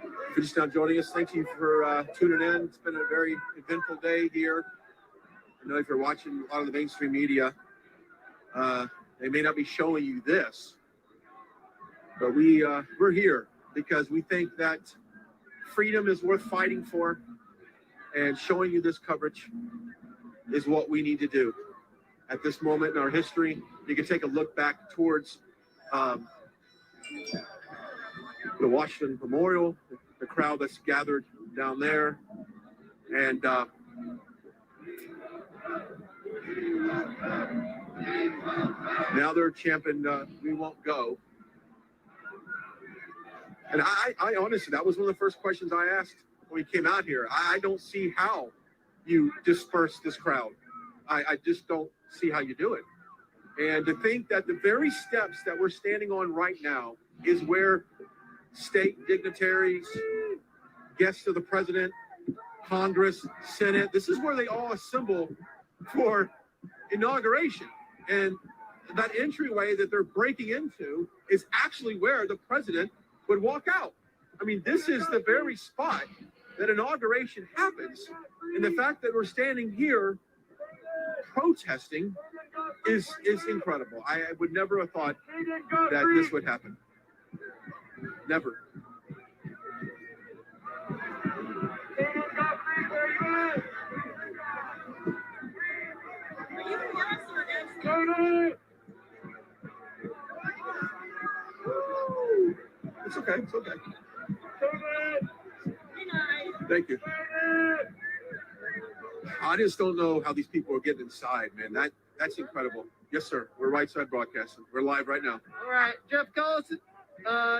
If you're just now joining us, thank you for tuning in. It's been a very eventful day here. I know if you're watching a lot of the mainstream media, they may not be showing you this, but we're here because we think that freedom is worth fighting for, and showing you this coverage is what we need to do. At this moment in our history, you can take a look back towards the Washington Memorial, the crowd that's gathered down there, and now they're chanting, "We won't go." And I honestly, that was one of the first questions I asked when we came out here. I don't see how you disperse this crowd. I just don't see how you do it. And to think that the very steps that we're standing on right now is where state dignitaries, guests of the president, Congress, Senate, this is where they all assemble for inauguration. And that entryway that they're breaking into is actually where the president would walk out. I mean, this is the very spot that inauguration happens. And the fact that we're standing here protesting is incredible. I would never have thought that this would happen. Never. It's okay. It's okay. Thank you. I just don't know how these people are getting inside, man. That's incredible. Yes, sir. We're right side broadcasting. We're live right now.
All right, Jeff Collison,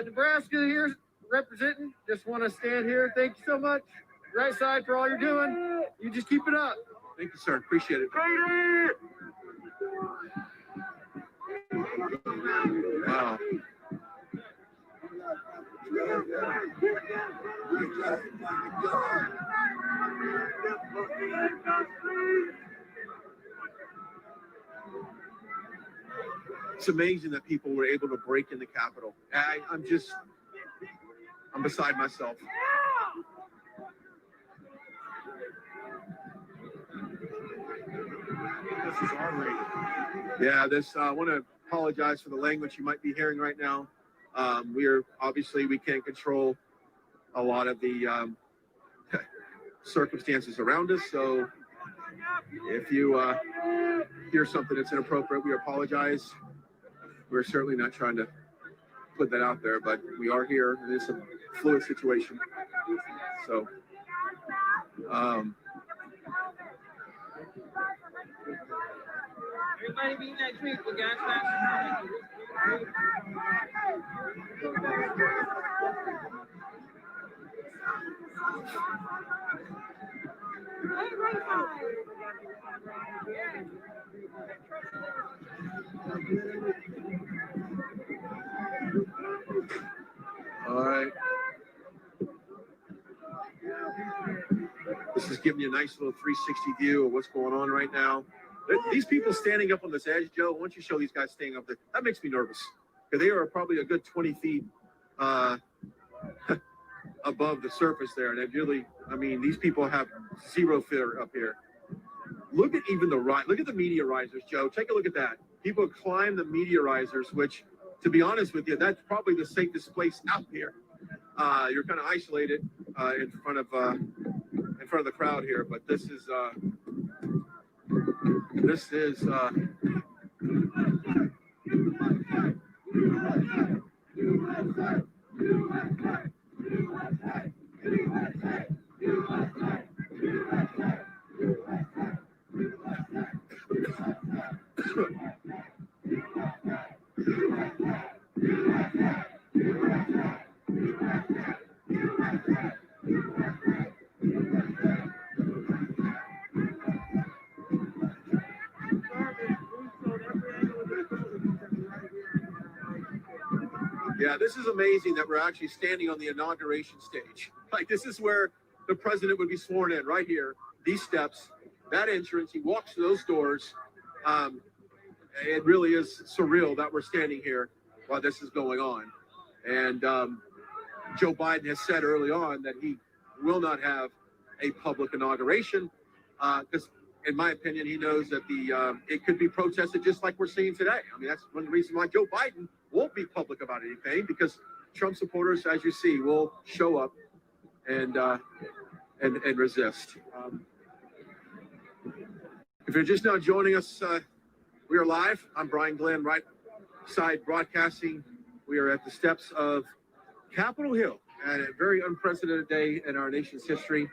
Nebraska here representing. Just want to stand here. Thank you so much. Right side for all you're doing. You just keep it up.
Thank you, sir. Appreciate it. Wow. It's amazing that people were able to break in the Capitol. I'm beside myself. This is R-rated. Yeah, I want to apologize for the language you might be hearing right now. We can't control a lot of the circumstances around us. So if you hear something that's inappropriate, we apologize. We're certainly not trying to put that out there, but we are here, and it's a fluid situation. So,
Everybody be next week. We got
all right. This is giving you a nice little 360 view of what's going on right now. These people standing up on this edge, Joe, once you show these guys standing up there, that makes me nervous. Because they are probably a good 20 feet above the surface there. And it really, I mean, these people have zero fear up here. Look at even look at the media risers, Joe. Take a look at that. People climb the media risers, which, to be honest with you, that's probably the safest place out here. You're kind of isolated in front of the crowd here, but this is Yeah, this is amazing that we're actually standing on the inauguration stage. Like, this is where the president would be sworn in, right here. These steps, that entrance, he walks through those doors. It really is surreal that we're standing here while this is going on. And Joe Biden has said early on that he will not have a public inauguration because, in my opinion, he knows that it could be protested just like we're seeing today. I mean, that's one of the reasons why Joe Biden won't be public about anything, because Trump supporters, as you see, will show up and resist. If you're just now joining us, we are live. I'm Brian Glenn, right side broadcasting. We are at the steps of Capitol Hill, and a very unprecedented day in our nation's history,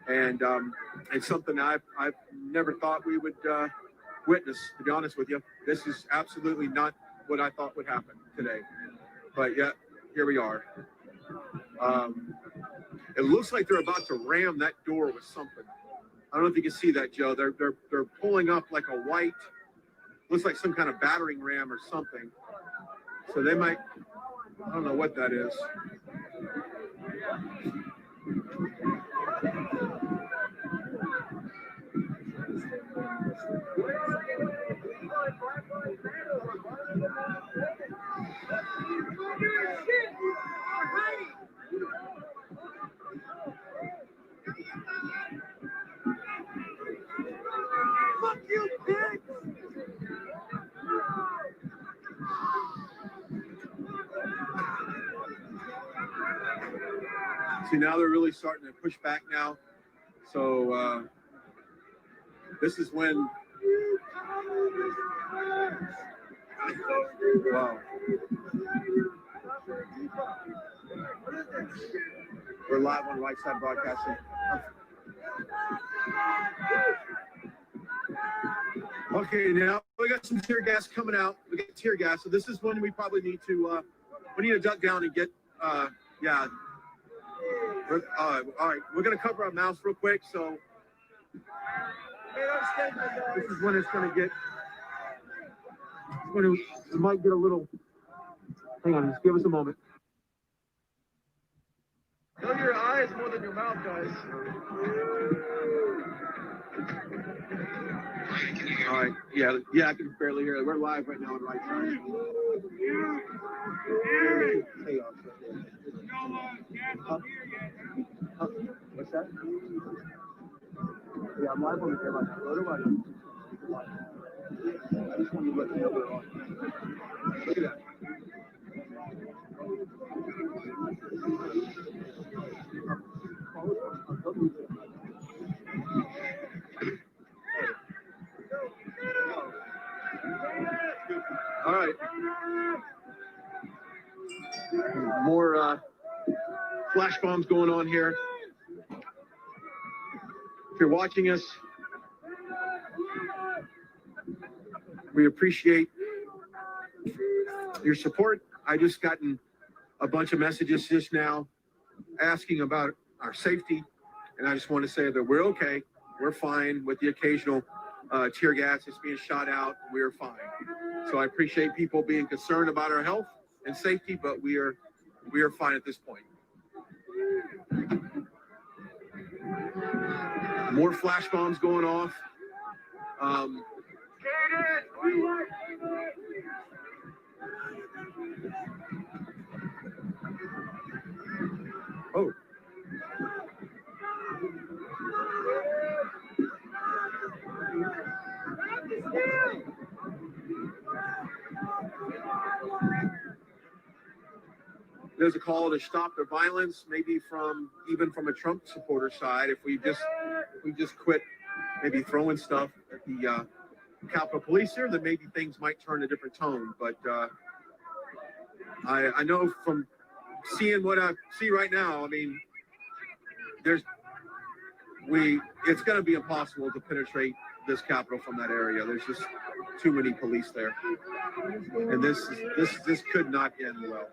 and it's something I've never thought we would witness. To be honest with you, this is absolutely not what I thought would happen today, but yet here we are. It looks like they're about to ram that door with something. I don't know if you can see that, Joe. They're pulling up like a white, looks like some kind of battering ram or something. So they might, I don't know what that is. Fuck you, bitch! See, now they're really starting to push back now. So this is when, wow. We're live on Right Side Broadcasting. Okay, now we got some tear gas coming out. We got tear gas, so this is when we probably need to duck down and get yeah. All right, we're gonna cover our mouths real quick. So this is when it's gonna get. It might get a little. Hang on, just give us a moment.
Fill your eyes more than your mouth, guys.
All right, yeah, I can barely hear it. We're live right now on Right Side. What's that? Yeah, I'm live on the camera. What do I do? I just want you to let me know we're on. Look at that. All right. More flash bombs going on here. If you're watching us, we appreciate your support. I just gotten a bunch of messages just now asking about our safety, and I just want to say that we're okay. We're fine with the occasional tear gas that's being shot out. We're fine. So I appreciate people being concerned about our health and safety, but we are fine at this point. More flash bombs going off. Oh. There's a call to stop the violence, maybe even from a Trump supporter side. If we just quit maybe throwing stuff at the Capitol Police here, then maybe things might turn a different tone. But I know from seeing what I see right now, I mean, it's going to be impossible to penetrate this Capitol from that area. There's just too many police there, and this could not end well.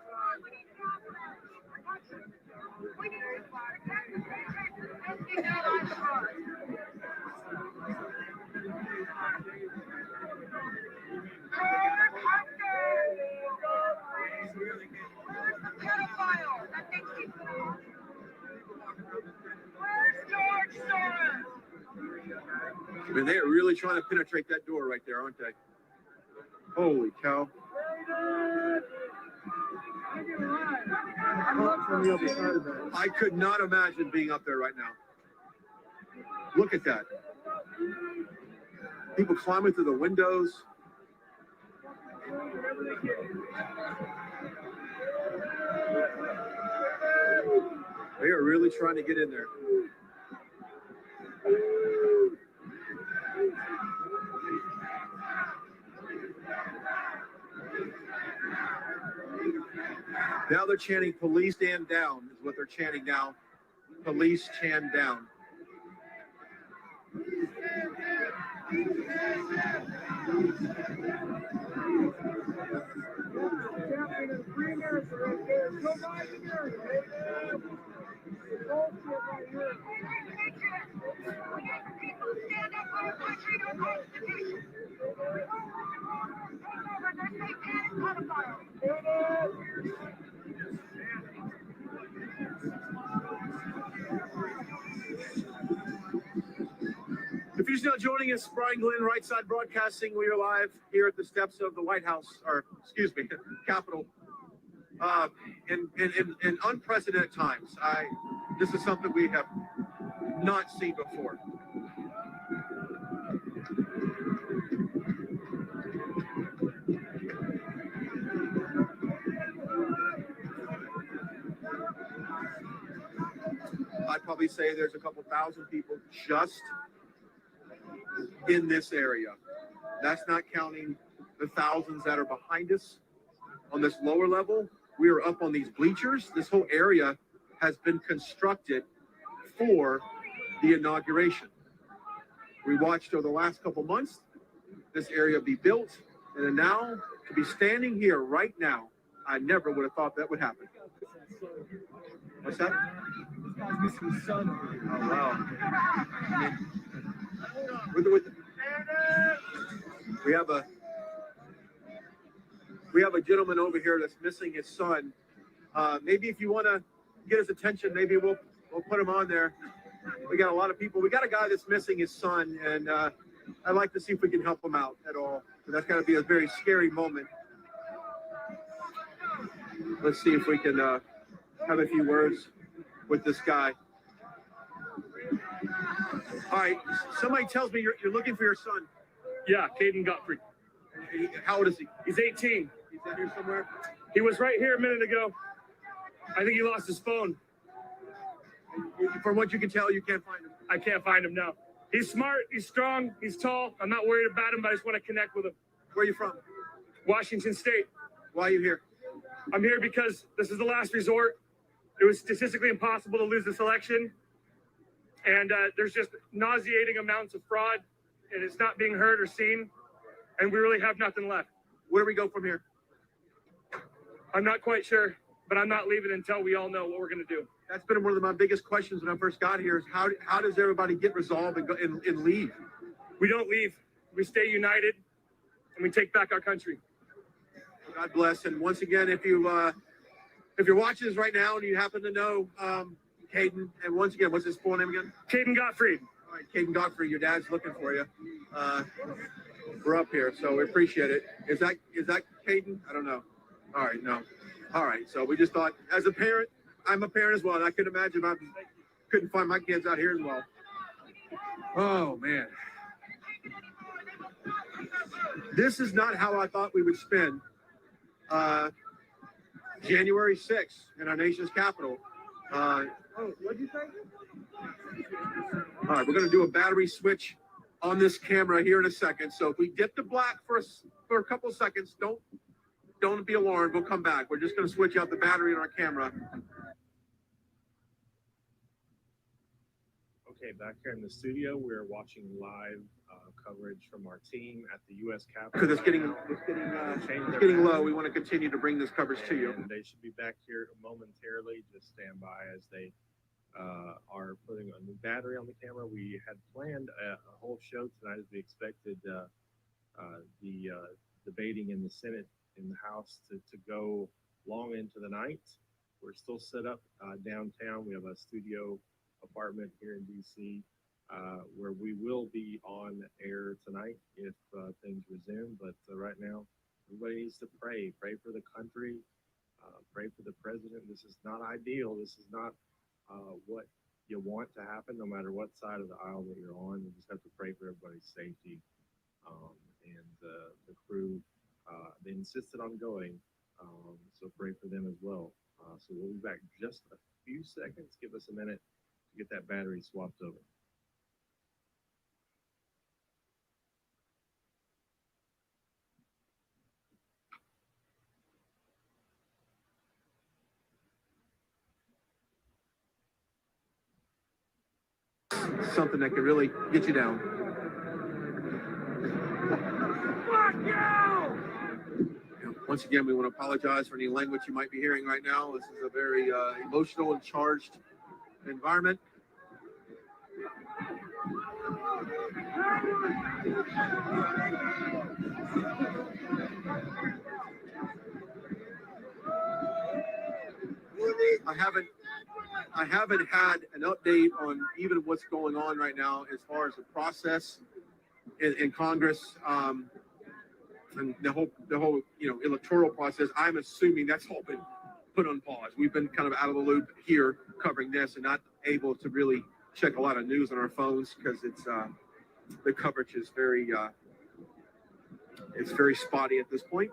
I mean, they are really trying to penetrate that door right there, aren't they? Holy cow. I could not imagine being up there right now. Look at that. People climbing through the windows. They are really trying to get in there. Now they're chanting police stand down is what they're chanting now. Police stand down. If you're just now joining us, Brian Glenn, Right Side Broadcasting. We are live here at the steps of the White House, or excuse me, Capitol. In unprecedented times, this is something we have not seen before. I'd probably say there's a couple thousand people just in this area. That's not counting the thousands that are behind us on this lower level. We are up on these bleachers. This whole area has been constructed for the inauguration. We watched over the last couple months this area be built, and then now to be standing here right now, I never would have thought that would happen. What's that? Oh, wow. We have a gentleman over here that's missing his son. Maybe if you want to get his attention, maybe we'll put him on there. We got a lot of people. We got a guy that's missing his son, and I'd like to see if we can help him out at all. So that's got to be a very scary moment. Let's see if we can have a few words with this guy. All right, somebody tells me you're looking for your son.
Yeah, Caden Gottfried.
How old is he?
He's 18.
He's in here somewhere?
He was right here a minute ago. I think he lost his phone.
From what you can tell, you can't find him.
I can't find him now. He's smart, he's strong, he's tall. I'm not worried about him, but I just want to connect with him.
Where are you from?
Washington State.
Why are you here?
I'm here because this is the last resort. It was statistically impossible to lose this election. And there's just nauseating amounts of fraud, and it's not being heard or seen. And we really have nothing left.
Where do we go from here?
I'm not quite sure, but I'm not leaving until we all know what we're going to do.
That's been one of my biggest questions when I first got here is how does everybody get resolved and go and leave?
We don't leave. We stay united, and we take back our country.
God bless. And once again, if you're watching this right now and you happen to know Caden, and once again, what's his full name again?
Caden Gottfried.
All right, Caden Gottfried, your dad's looking for you. We're up here, so we appreciate it. Is that Caden? I don't know. All right, no. All right, so we just thought, as a parent, I'm a parent as well, and I could imagine I couldn't find my kids out here as well. Oh, man. This is not how I thought we would spend January 6th in our nation's capital. What'd you say? All right, we're going to do a battery switch on this camera here in a second. So if we dip to black for a couple of seconds, don't be alarmed. We'll come back. We're just going to switch out the battery in our camera.
Okay, back here in the studio, we're watching live coverage from our team at the U.S. Capitol.
Because it's getting low. We want to continue to bring this coverage to you.
And they should be back here momentarily. Just stand by as they are putting a new battery on the camera. We had planned a whole show tonight as we expected the debating in the Senate, in the House to go long into the night. We're still set up downtown. We have a studio apartment here in DC. where we will be on air tonight if things resume. But right now, everybody needs to pray for the country, pray for the president. This is not ideal. This is not what you want to happen, no matter what side of the aisle that you're on. You just have to pray for everybody's safety. And the crew, they insisted on going, so pray for them as well. So we'll be back just a few seconds. Give us a minute to get that battery swapped over.
Something that can really get you down. Once again, we want to apologize for any language you might be hearing right now. This is a very emotional and charged environment. I haven't had an update on even what's going on right now as far as the process in Congress, and the whole electoral process. I'm assuming that's all been put on pause. We've been kind of out of the loop here covering this and not able to really check a lot of news on our phones because it's the coverage is very spotty at this point.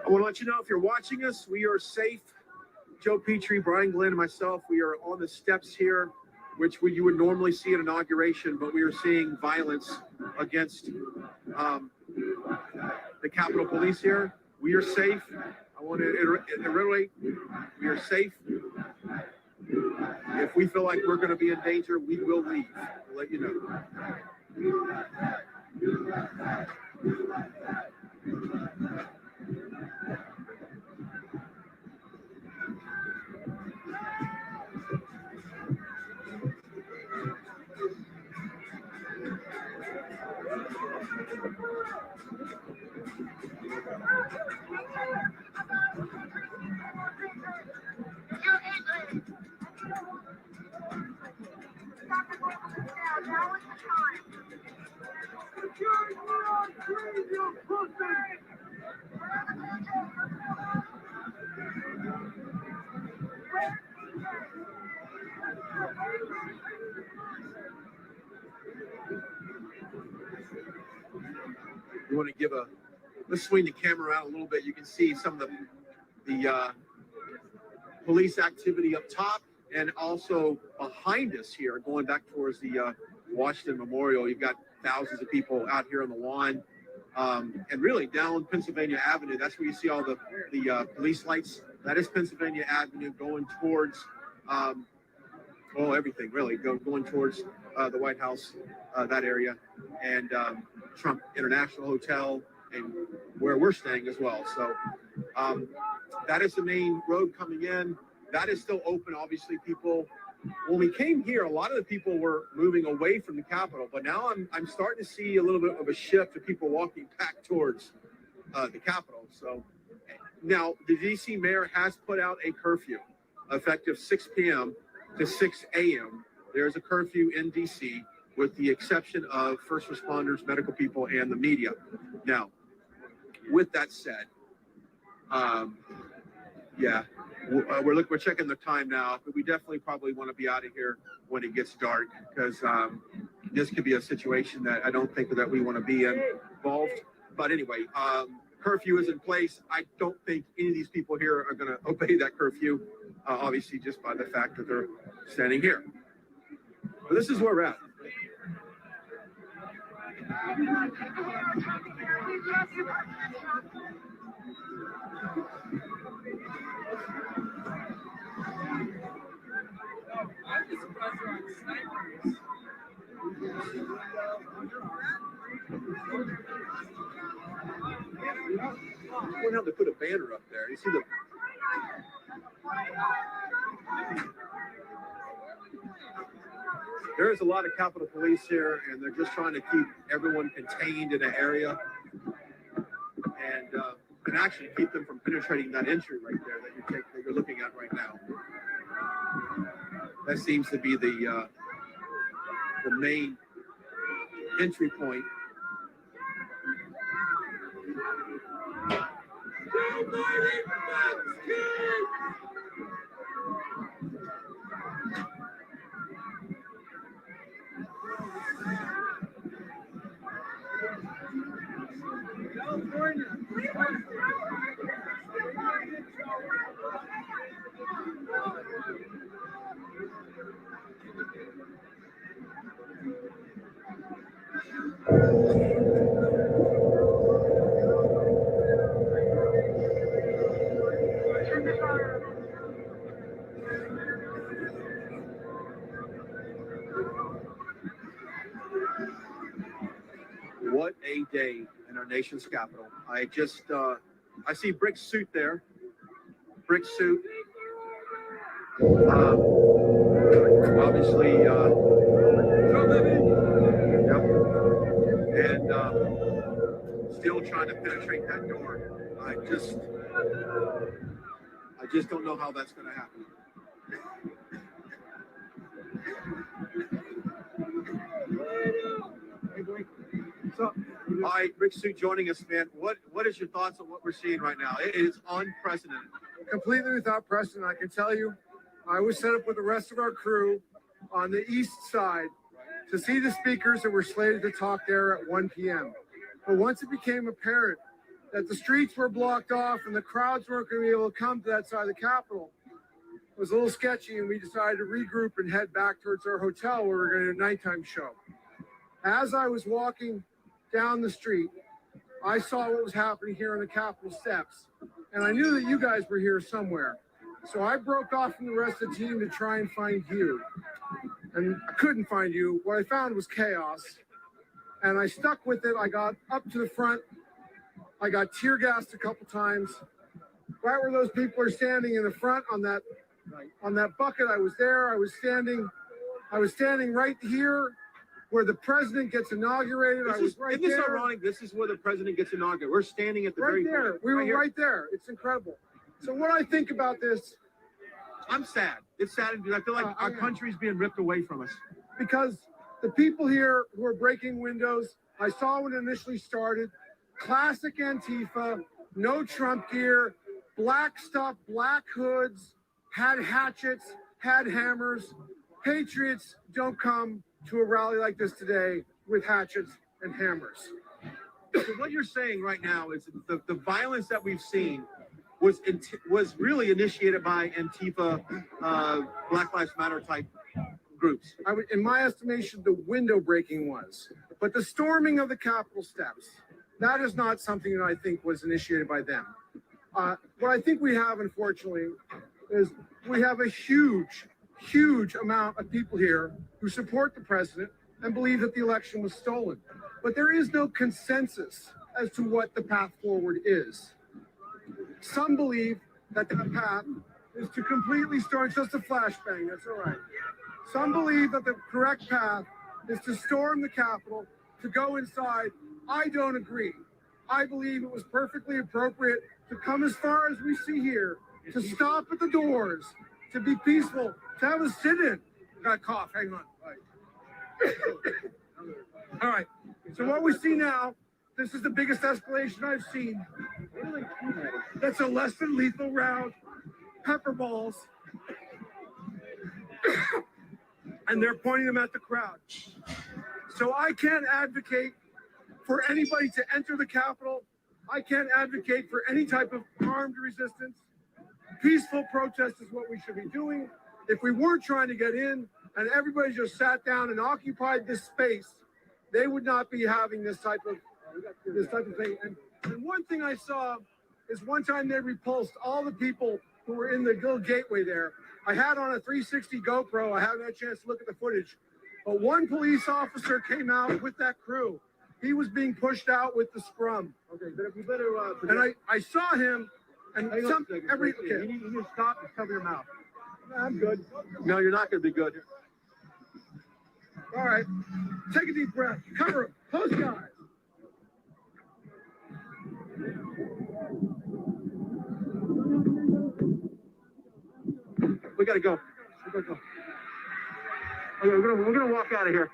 I want to let you know, if you're watching us, we are safe. Joe Petrie, Brian Glenn, and myself, we are on the steps here, which you would normally see at inauguration, but we are seeing violence against the Capitol Police here. We are safe. I want to reiterate, we are safe. If we feel like we're going to be in danger, we will leave. We'll let you know. You want to give let's swing the camera around a little bit. You can see some of the police activity up top and also behind us here, going back towards the Washington Memorial. You've got thousands of people out here on the lawn, and really down Pennsylvania Avenue. That's where you see all the police lights. That is Pennsylvania Avenue going towards, well, everything really, going towards the White House, that area, and Trump International Hotel, and where we're staying as well. So that is the main road coming in. That is still open. Obviously, people, when we came here, a lot of the people were moving away from the Capitol, but now I'm starting to see a little bit of a shift of people walking back towards the Capitol. So now the DC mayor has put out a curfew effective 6 p.m. to 6 a.m. There's a curfew in DC, with the exception of first responders, medical people, and the media. Now, with that said, yeah, we're checking the time now, but we definitely probably want to be out of here when it gets dark, because this could be a situation that I don't think that we want to be involved. But anyway, curfew is in place. I don't think any of these people here are going to obey that curfew, obviously just by the fact that they're standing here. But this is where we're at. I wonder how they put a banner up there. You see the... There's a lot of Capitol Police here, and they're just trying to keep everyone contained in an area. And can actually keep them from penetrating that entry right there that you're looking at right now. That seems to be the main entry point. What a day in our nation's capital. I see Brick's suit there. Brick's suit. Obviously, yep. And still trying to penetrate that door. I just don't know how that's going to happen. So, all right, Rick Sue joining us, man. What is your thoughts on what we're seeing right now? It is unprecedented.
Completely without precedent, I can tell you. I was set up with the rest of our crew on the east side to see the speakers that were slated to talk there at 1 p.m. But once it became apparent that the streets were blocked off and the crowds weren't going to be able to come to that side of the Capitol, it was a little sketchy, and we decided to regroup and head back towards our hotel where we're going to do a nighttime show. As I was walking down the street, I saw what was happening here on the Capitol steps, and I knew that you guys were here somewhere. So I broke off from the rest of the team to try and find you, and I couldn't find you. What I found was chaos, and I stuck with it. I got up to the front. I got tear gassed a couple times. Right where those people are standing in the front on that bucket, I was there. I was standing right here where the president gets inaugurated. I was right there.
Isn't this ironic? This is where the president gets inaugurated. We're standing at the very
there. We were right there. It's incredible. So what I think about this,
I'm sad. It's sad because I feel like our country's being ripped away from us.
Because the people here who are breaking windows, I saw when it initially started, classic Antifa, no Trump gear, black stuff, black hoods, had hatchets, had hammers. Patriots don't come to a rally like this today with hatchets and hammers.
So what you're saying right now is the violence that we've seen was really initiated by Antifa, Black Lives Matter type groups.
In my estimation, the window breaking was, but the storming of the Capitol steps, that is not something that I think was initiated by them. What I think we have, unfortunately, is we have a huge amount of people here who support the president and believe that the election was stolen. But there is no consensus as to what the path forward is. Some believe that that path is to completely storm, just a flashbang, that's all right. Some believe that the correct path is to storm the Capitol, to go inside. I don't agree. I believe it was perfectly appropriate to come as far as we see here, to stop at the doors, to be peaceful, to have a sit-in. I got a cough, hang on. All right, so what we see now, this is the biggest escalation I've seen. That's a less than lethal round, pepper balls, and they're pointing them at the crowd. So I can't advocate for anybody to enter the Capitol. I can't advocate for any type of armed resistance. Peaceful protest is what we should be doing. If we weren't trying to get in and everybody just sat down and occupied this space, they would not be having this type of thing. And one thing I saw is one time they repulsed all the people who were in the little gateway there. I had on a 360 GoPro. I haven't had a chance to look at the footage. But one police officer came out with that crew. He was being pushed out with the scrum.
Okay, but if you better...
and I saw him, and
you need to stop and cover your mouth.
I'm good.
No, you're not going to be good.
All right. Take a deep breath. Cover him. Close your eyes.
We gotta go. We gotta go. Okay, we're gonna walk out of here.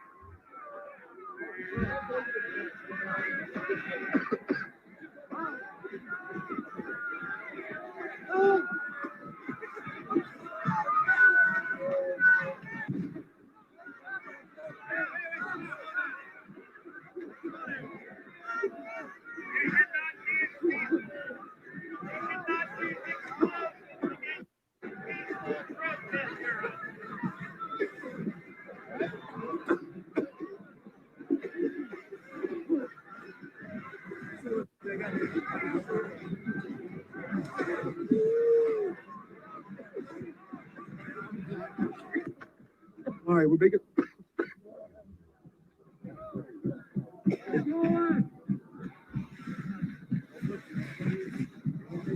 All right, we're making.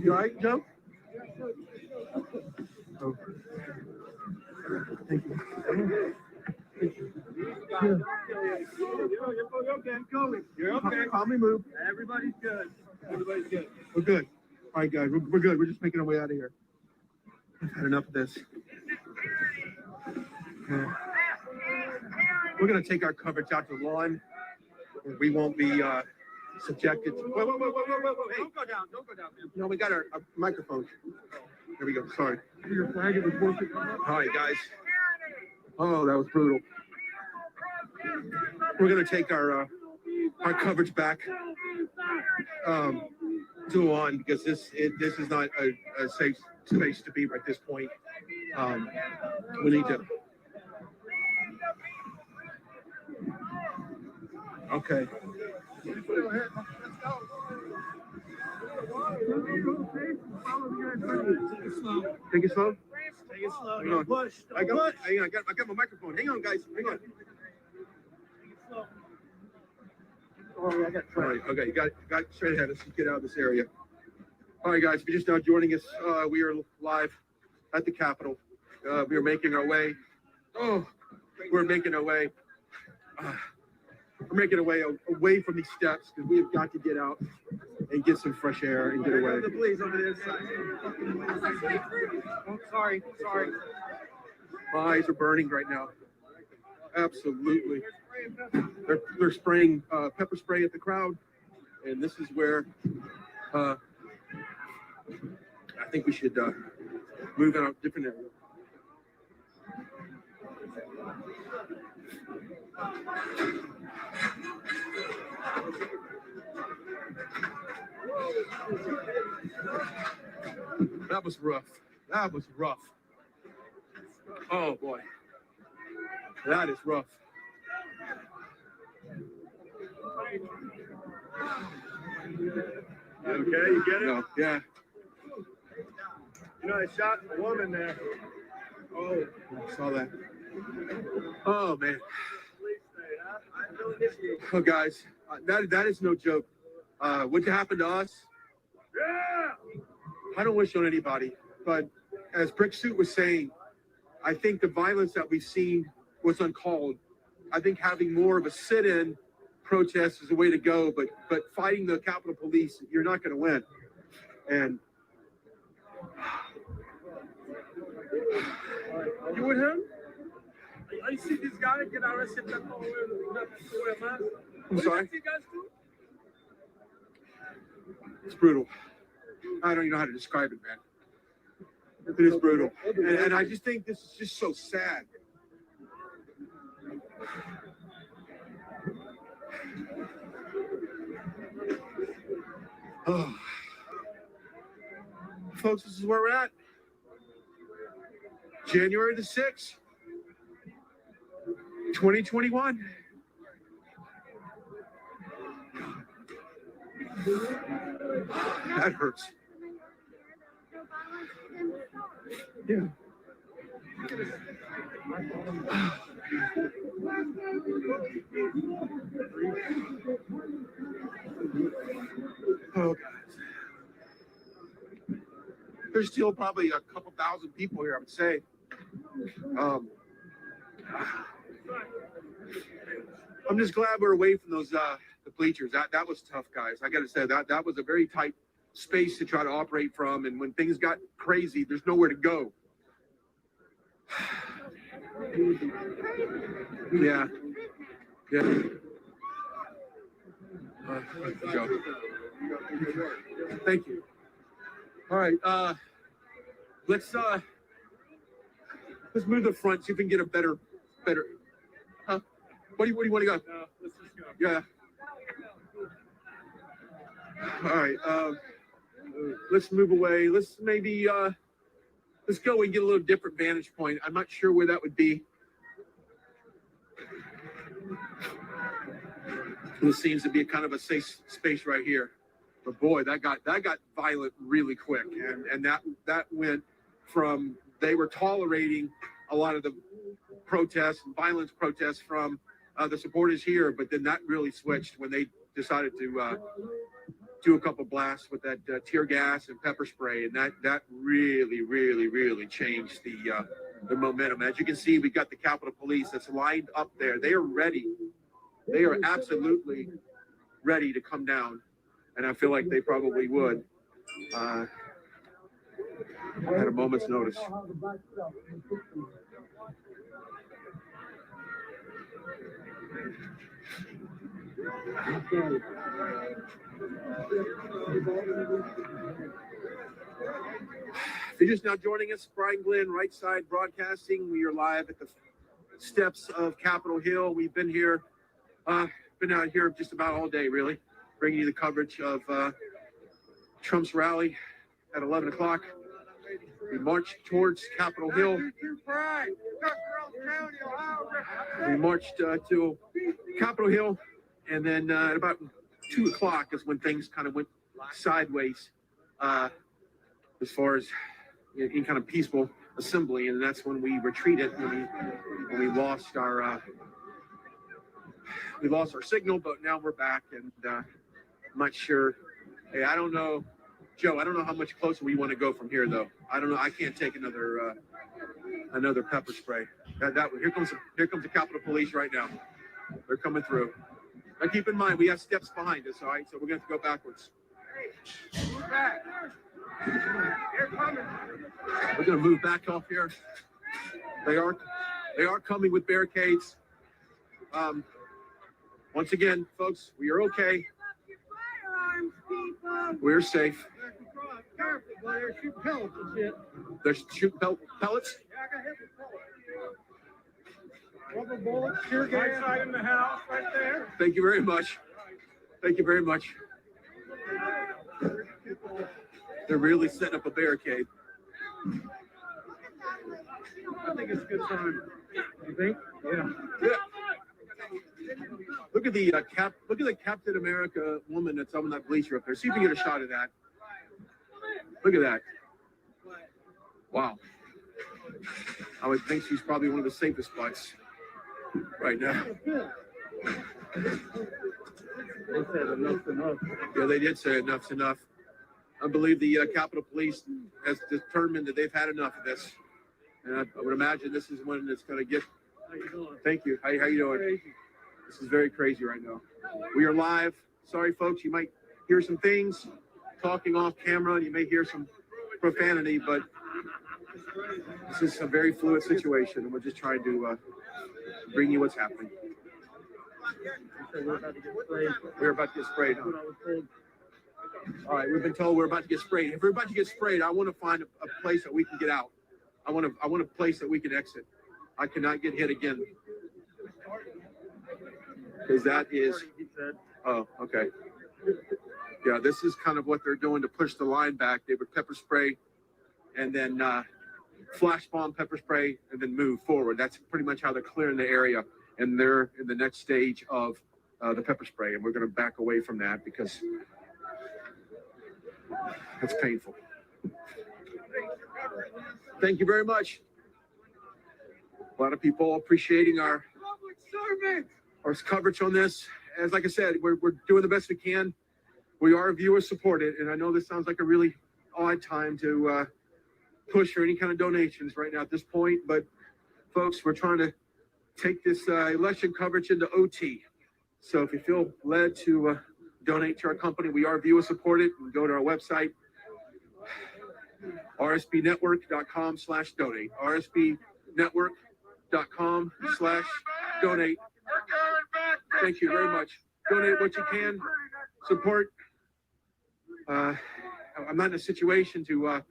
You all right, Joe? Oh. Thank you. Yeah. You're okay. You're okay. Calmly move. Everybody's good. Everybody's good. We're good. All right, guys. We're good. We're just making our way out of here. I've had enough of this. Yeah. We're going to take our coverage out to the lawn where we won't be subjected to. Wait. Hey. Don't go down. Don't go down, man. No, we got our microphone. There we go. Sorry. Your flag was working. All right, guys. Oh, that was brutal. We're going to take our coverage back to the lawn because this is not a safe space to be at this point. We need to. Okay. Take it slow. Take it slow. Hang on. Push. I got my microphone. Hang on, guys. Hang on. Oh, I got right. Okay, you got straight ahead. Let's get out of this area. All right, guys. If you're just now joining us, we are live at the Capitol. We are making our way. We're making our way. We're making our way away from these steps because we have got to get out and get some fresh air and get away. The police over the inside. Oh, sorry. My eyes are burning right now. Absolutely. They're spraying pepper spray at the crowd, and this is where I think we should move in a different area. That was rough. That was rough. Oh boy. That is rough. You okay? You get it? No. Yeah. You know, I shot a woman there. Oh, I saw that. Oh man. Oh guys, that is no joke. What happened to us? Yeah. I don't wish on anybody, but as Brick Suit was saying, I think the violence that we've seen was uncalled. I think having more of a sit-in protest is the way to go, but fighting the Capitol Police, you're not going to win. And you with him? I see this guy get arrested. I'm sorry. It's brutal. I don't even know how to describe it, man. It is brutal. And I just think this is just so sad. Oh. Folks, this is where we're at. January the 6th, 2021. That hurts. Yeah. Oh, guys. There's still probably a couple thousand people here, I would say. I'm just glad we're away from those the bleachers. That was tough, guys. I got to say that was a very tight space to try to operate from, and when things got crazy, there's nowhere to go. Yeah. Yeah. Go. Thank you. All right. Let's move the front. See if we can get a better. Huh? What do you want to go?
No, let's just go.
Yeah. All right. Let's move away. Let's maybe let's go and get a little different vantage point. I'm not sure where that would be. This seems to be kind of a safe space right here. But boy, that got violent really quick, and that went from they were tolerating a lot of the protests and violence protests from the supporters here, but then that really switched when they decided to do a couple blasts with that tear gas and pepper spray, and that really changed the momentum. As you can see, we got the Capitol Police that's lined up there. They are ready. They are absolutely ready to come down, and I feel like they probably would. At a moment's notice. If you're just now joining us, Brian Glenn, Right Side Broadcasting. We are live at the steps of Capitol Hill. We've been here, been out here just about all day, really, bringing you the coverage of Trump's rally at 11 o'clock. We marched towards Capitol Hill. We marched to Capitol Hill, and then at about 2 o'clock is when things kind of went sideways as far as in kind of peaceful assembly, and that's when we retreated, when we lost our signal, but now we're back, and I'm not sure. Hey, I don't know, Joe. I don't know how much closer we want to go from here, though. I don't know. I can't take another pepper spray. Here comes the Capitol Police right now. They're coming through. Now keep in mind we have steps behind us. All right, so we're going to have to go backwards. We're going to move back off here. They are coming with barricades. Once again, folks, we are okay. We're safe.
They're shooting pellets and shit.
They're shooting pellets?
Yeah, I got hit with pellets. Rubber bullets, tear gas. Right side in the house, right there.
Thank you very much. Thank you very much. They're really setting up a barricade.
I think it's a good time. You think? Yeah.
Look at the look at the Captain America woman that's on that bleacher up there. See if you can get a shot of that. Look at that. Wow. I would think she's probably one of the safest spots right now.
They said enough's enough.
Yeah, they did say enough's enough. I believe the Capitol Police has determined that they've had enough of this. And I would imagine this is when it's going to get.
How you doing?
Thank you. How you doing?
Crazy.
This is very crazy right now. We are live. Sorry, folks. You might hear some things talking off camera. You may hear some profanity, but this is a very fluid situation, and we're just trying to bring you what's happening.
We're about to get sprayed.
We're about to get sprayed. Huh? All right, we've been told we're about to get sprayed. If we're about to get sprayed, I want to find a place that we can get out. I want a place that we can exit. I cannot get hit again. Because that is. Oh, okay. Yeah, this is kind of what they're doing to push the line back. They would pepper spray and then flash bomb, pepper spray, and then move forward. That's pretty much how they're clearing the area. And they're in the next stage of the pepper spray. And we're going to back away from that because that's painful. Thank you very much. A lot of people appreciating our coverage on this. As like I said, we're doing the best we can. We are viewer supported, and I know this sounds like a really odd time to push for any kind of donations right now at this point, but folks, we're trying to take this election coverage into OT. So if you feel led to donate to our company, we are viewer supported. You can go to our website, rsbnetwork.com/donate, network.com/donate. Thank you very much. Donate what you can. Support. I'm not in a situation to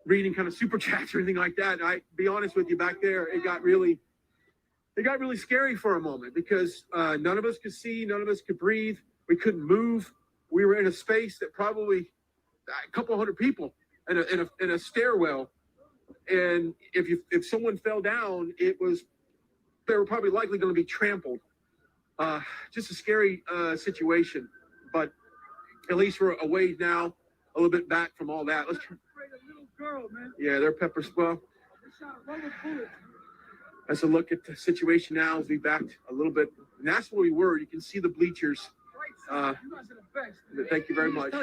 read any kind of super chats or anything like that. And I be honest with you, back there, it got really scary for a moment because none of us could see, none of us could breathe. We couldn't move. We were in a space that probably a couple hundred people in a stairwell. And if someone fell down, they were probably likely going to be trampled. Just a scary situation, but at least we're away now, a little bit back from all that. Yeah, they're pepper spray. That's a look at the situation now as we backed a little bit. And that's where we were. You can see the bleachers. Thank you very much.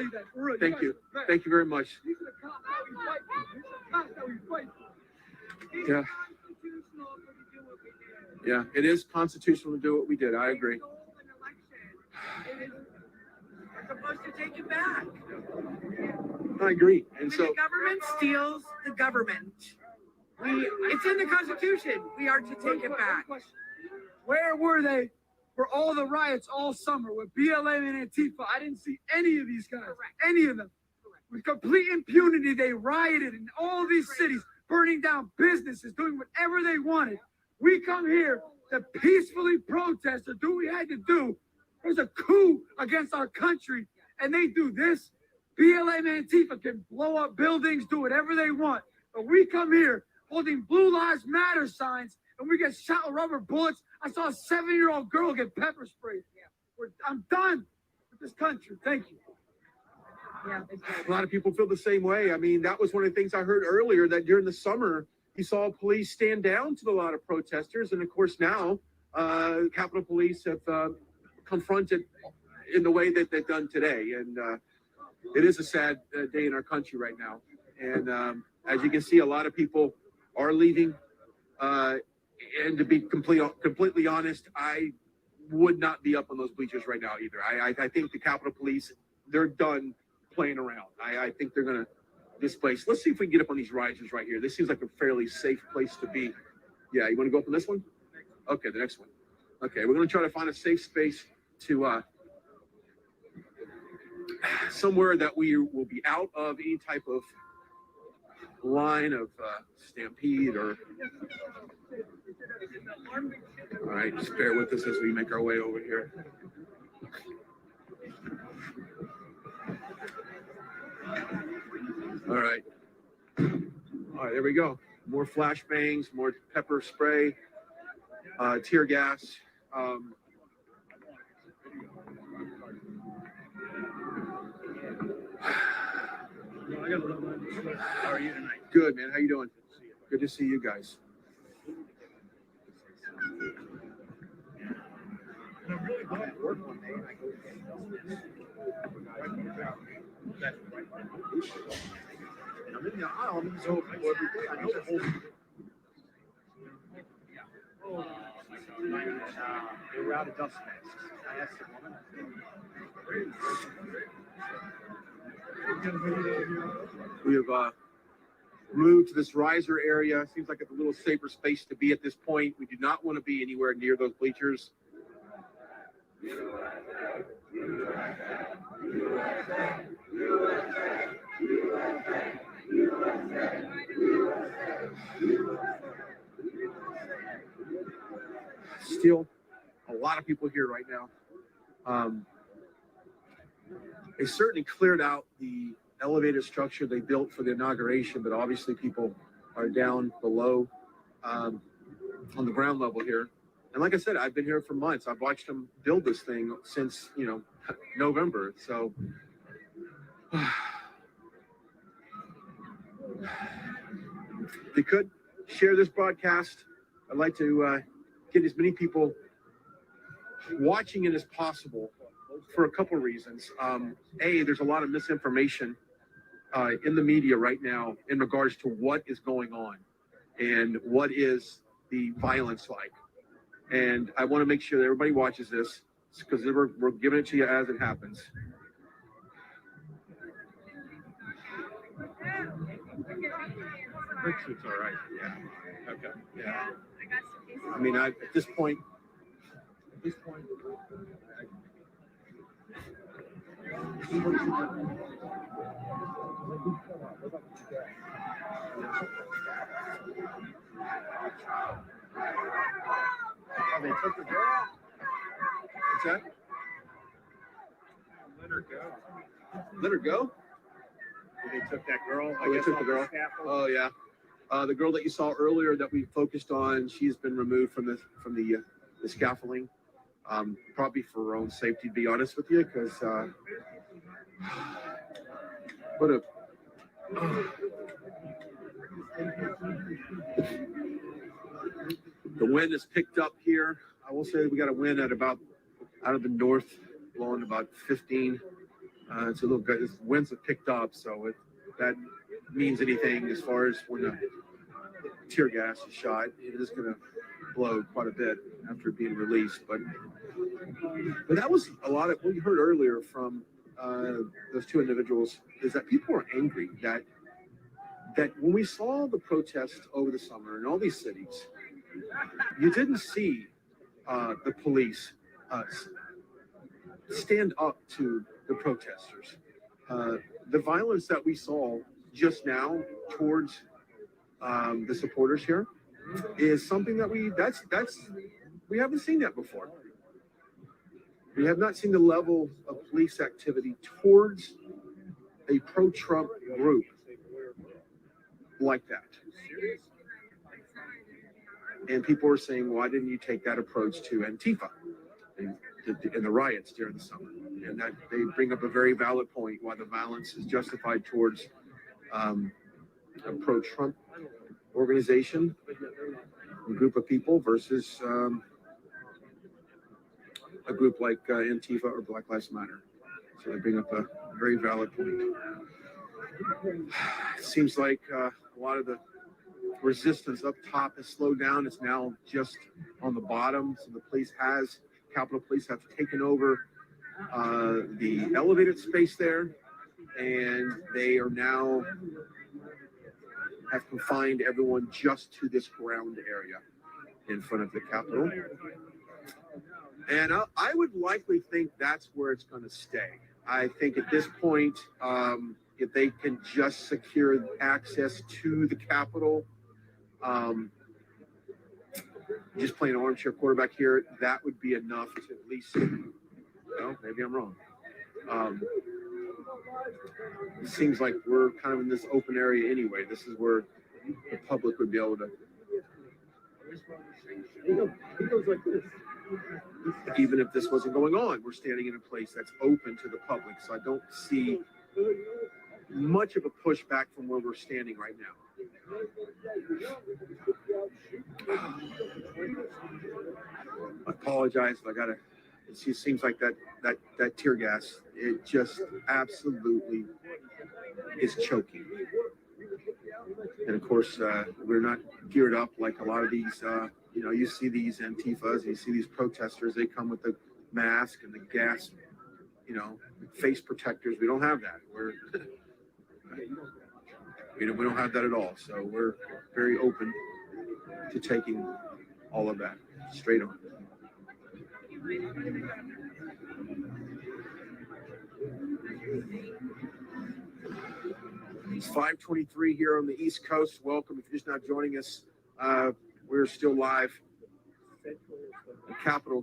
Thank you. Thank you very much. Yeah. Yeah, it is constitutional to do what we did. I agree.
We're supposed to take it back.
I agree. And
When the government steals the government, it's in the Constitution. We are to take it back.
Where were they for all the riots all summer with BLM and Antifa? I didn't see any of these guys, any of them. With complete impunity, they rioted in all these cities, burning down businesses, doing whatever they wanted. We come here to peacefully protest or do what we had to do. There's a coup against our country, and they do this. BLM and Antifa can blow up buildings, do whatever they want. But we come here holding Blue Lives Matter signs, and we get shot with rubber bullets. I saw a 7-year-old girl get pepper sprayed. I'm done with this country. Thank you.
Yeah,
a lot of people feel the same way. I mean, that was one of the things I heard earlier, that during the summer, you saw police stand down to a lot of protesters. And of course, now Capitol Police have confronted in the way that they've done today. And it is a sad day in our country right now. And as you can see, a lot of people are leaving. And to be completely honest, I would not be up on those bleachers right now either. I think the Capitol Police, they're done playing around. I think they're going to displace. Let's see if we can get up on these risers right here. This seems like a fairly safe place to be. Yeah, you want to go up on this one? Okay, the next one. Okay, we're going to try to find a safe space to somewhere that we will be out of any type of line of stampede or. All right, just bear with us as we make our way over here. All right, there we go. More flashbangs, more pepper spray, tear gas. How are you tonight? Good, man. How you doing? Good to see you guys. I'm really glad to work one day and I go I'm in the aisle, I'm so every day. I know the whole they were out of dust masks. I asked the woman. We have moved to this riser area. Seems like it's a little safer space to be at this point. We do not want to be anywhere near those bleachers. Still a lot of people here right now. They certainly cleared out the elevated structure they built for the inauguration, but obviously people are down below on the ground level here. And like I said, I've been here for months. I've watched them build this thing since, November. So if you could share this broadcast, I'd like to get as many people watching it as possible for a couple of reasons. There's a lot of misinformation in the media right now in regards to what is going on and what is the violence like. And I want to make sure that everybody watches this because we're giving it to you as it happens. It's all right. Yeah. Okay. Yeah. I mean, at this point. Oh, they took the girl. What's that?
Let her go.
Let her go?
They took that girl.
Oh, they took the girl. Oh, yeah. The girl that you saw earlier that we focused on, she's been removed from the scaffolding, probably for her own safety, to be honest with you, because what a the wind is picked up here. I will say we got a wind at about out of the north, blowing about 15. It's a little good. The winds have picked up, so if that means anything as far as when the tear gas is shot, it is going to blow quite a bit after being released. But that was a lot of what you heard earlier from those two individuals, is that people are angry that when we saw the protests over the summer in all these cities, you didn't see the police stand up to the protesters. The violence that we saw just now towards the supporters here is something that we haven't seen that before. We have not seen the level of police activity towards a pro-Trump group like that. And people are saying, why didn't you take that approach to Antifa and the riots during the summer? And that they bring up a very valid point why the violence is justified towards a pro-Trump organization, a group of people versus a group like Antifa or Black Lives Matter. So they bring up a very valid point. It seems like a lot of the resistance up top has slowed down. It's now just on the bottom. So the Capitol Police have taken over the elevated space there, and they are now have confined everyone just to this ground area in front of the Capitol. And I would likely think that's where it's going to stay. I think at this point, if they can just secure access to the Capitol, just playing armchair quarterback here, that would be enough to at least, well, maybe I'm wrong. It seems like we're kind of in this open area anyway. This is where the public would be able to, even if this wasn't going on, we're standing in a place that's open to the public. So I don't see much of a pushback from where we're standing right now. I apologize if I gotta. It just seems like that tear gas, it just absolutely is choking. And of course, we're not geared up like a lot of these. You see these Antifas, you see these protesters. They come with the mask and the gas, face protectors. We don't have that. We don't have that at all. So we're very open to taking all of that straight on. It's 5:23 here on the East Coast. Welcome. If you're just not joining us, we're still live at the Capitol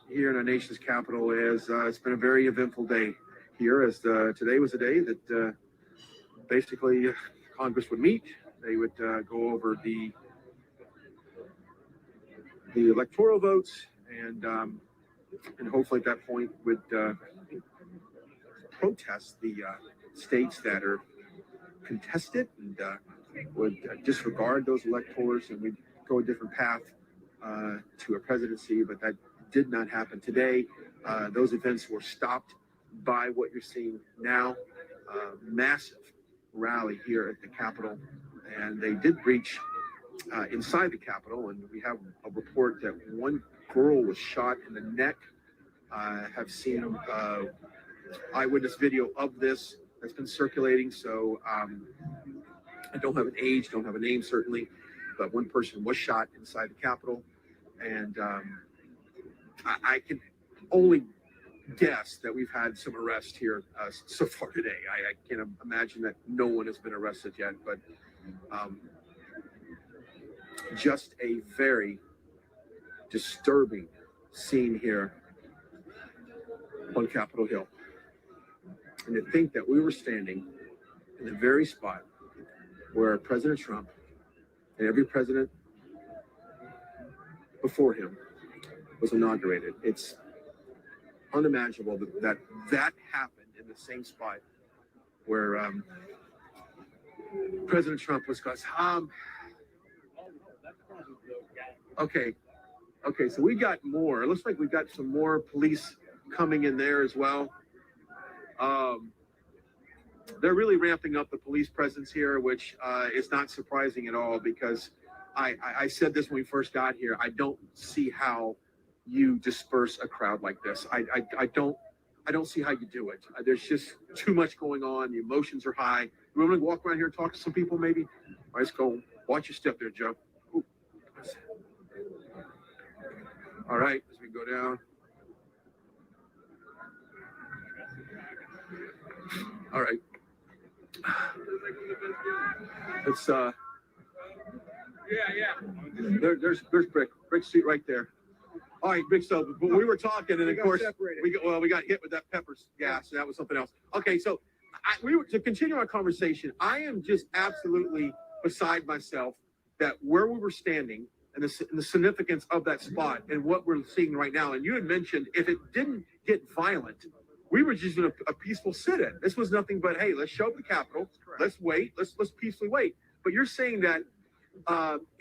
here in our nation's capital. It's been a very eventful day here, as today was a day that basically Congress would meet. They would go over the electoral votes, and hopefully at that point would protest the states that are contested, and would disregard those electors, and we'd go a different path to a presidency. But that did not happen today. Those events were stopped by what you're seeing now, massive rally here at the Capitol, and they did breach inside the Capitol, and we have a report that one girl was shot in the neck. I have seen eyewitness video of this that's been circulating, so I don't have an age, don't have a name certainly, but one person was shot inside the Capitol. And I can only guess that we've had some arrests here so far today. I can't imagine that no one has been arrested yet, but just a very disturbing scene here on Capitol Hill. And to think that we were standing in the very spot where President Trump and every president before him was inaugurated. It's unimaginable that happened in the same spot where President Trump was going, okay, so we got more. It looks like we got some more police coming in there as well. They're really ramping up the police presence here, which is not surprising at all, because I said this when we first got here. I don't see how you disperse a crowd like this. I don't see how you do it. There's just too much going on. The emotions are high. You want to walk around here and talk to some people, maybe? All right, let's go. Watch your step there, Joe. Ooh. All right, as we go down. All right. It's there's Brick's seat right there. All right, Brick. So we were talking, and of course we got hit with that pepper gas, and that was something else. Okay, so to continue our conversation, I am just absolutely beside myself that where we were standing and the significance of that spot and what we're seeing right now. And you had mentioned if it didn't get violent, we were just in a peaceful sit-in. This was nothing but, hey, let's show up the Capitol. Let's wait. Let's peacefully wait. But you're saying that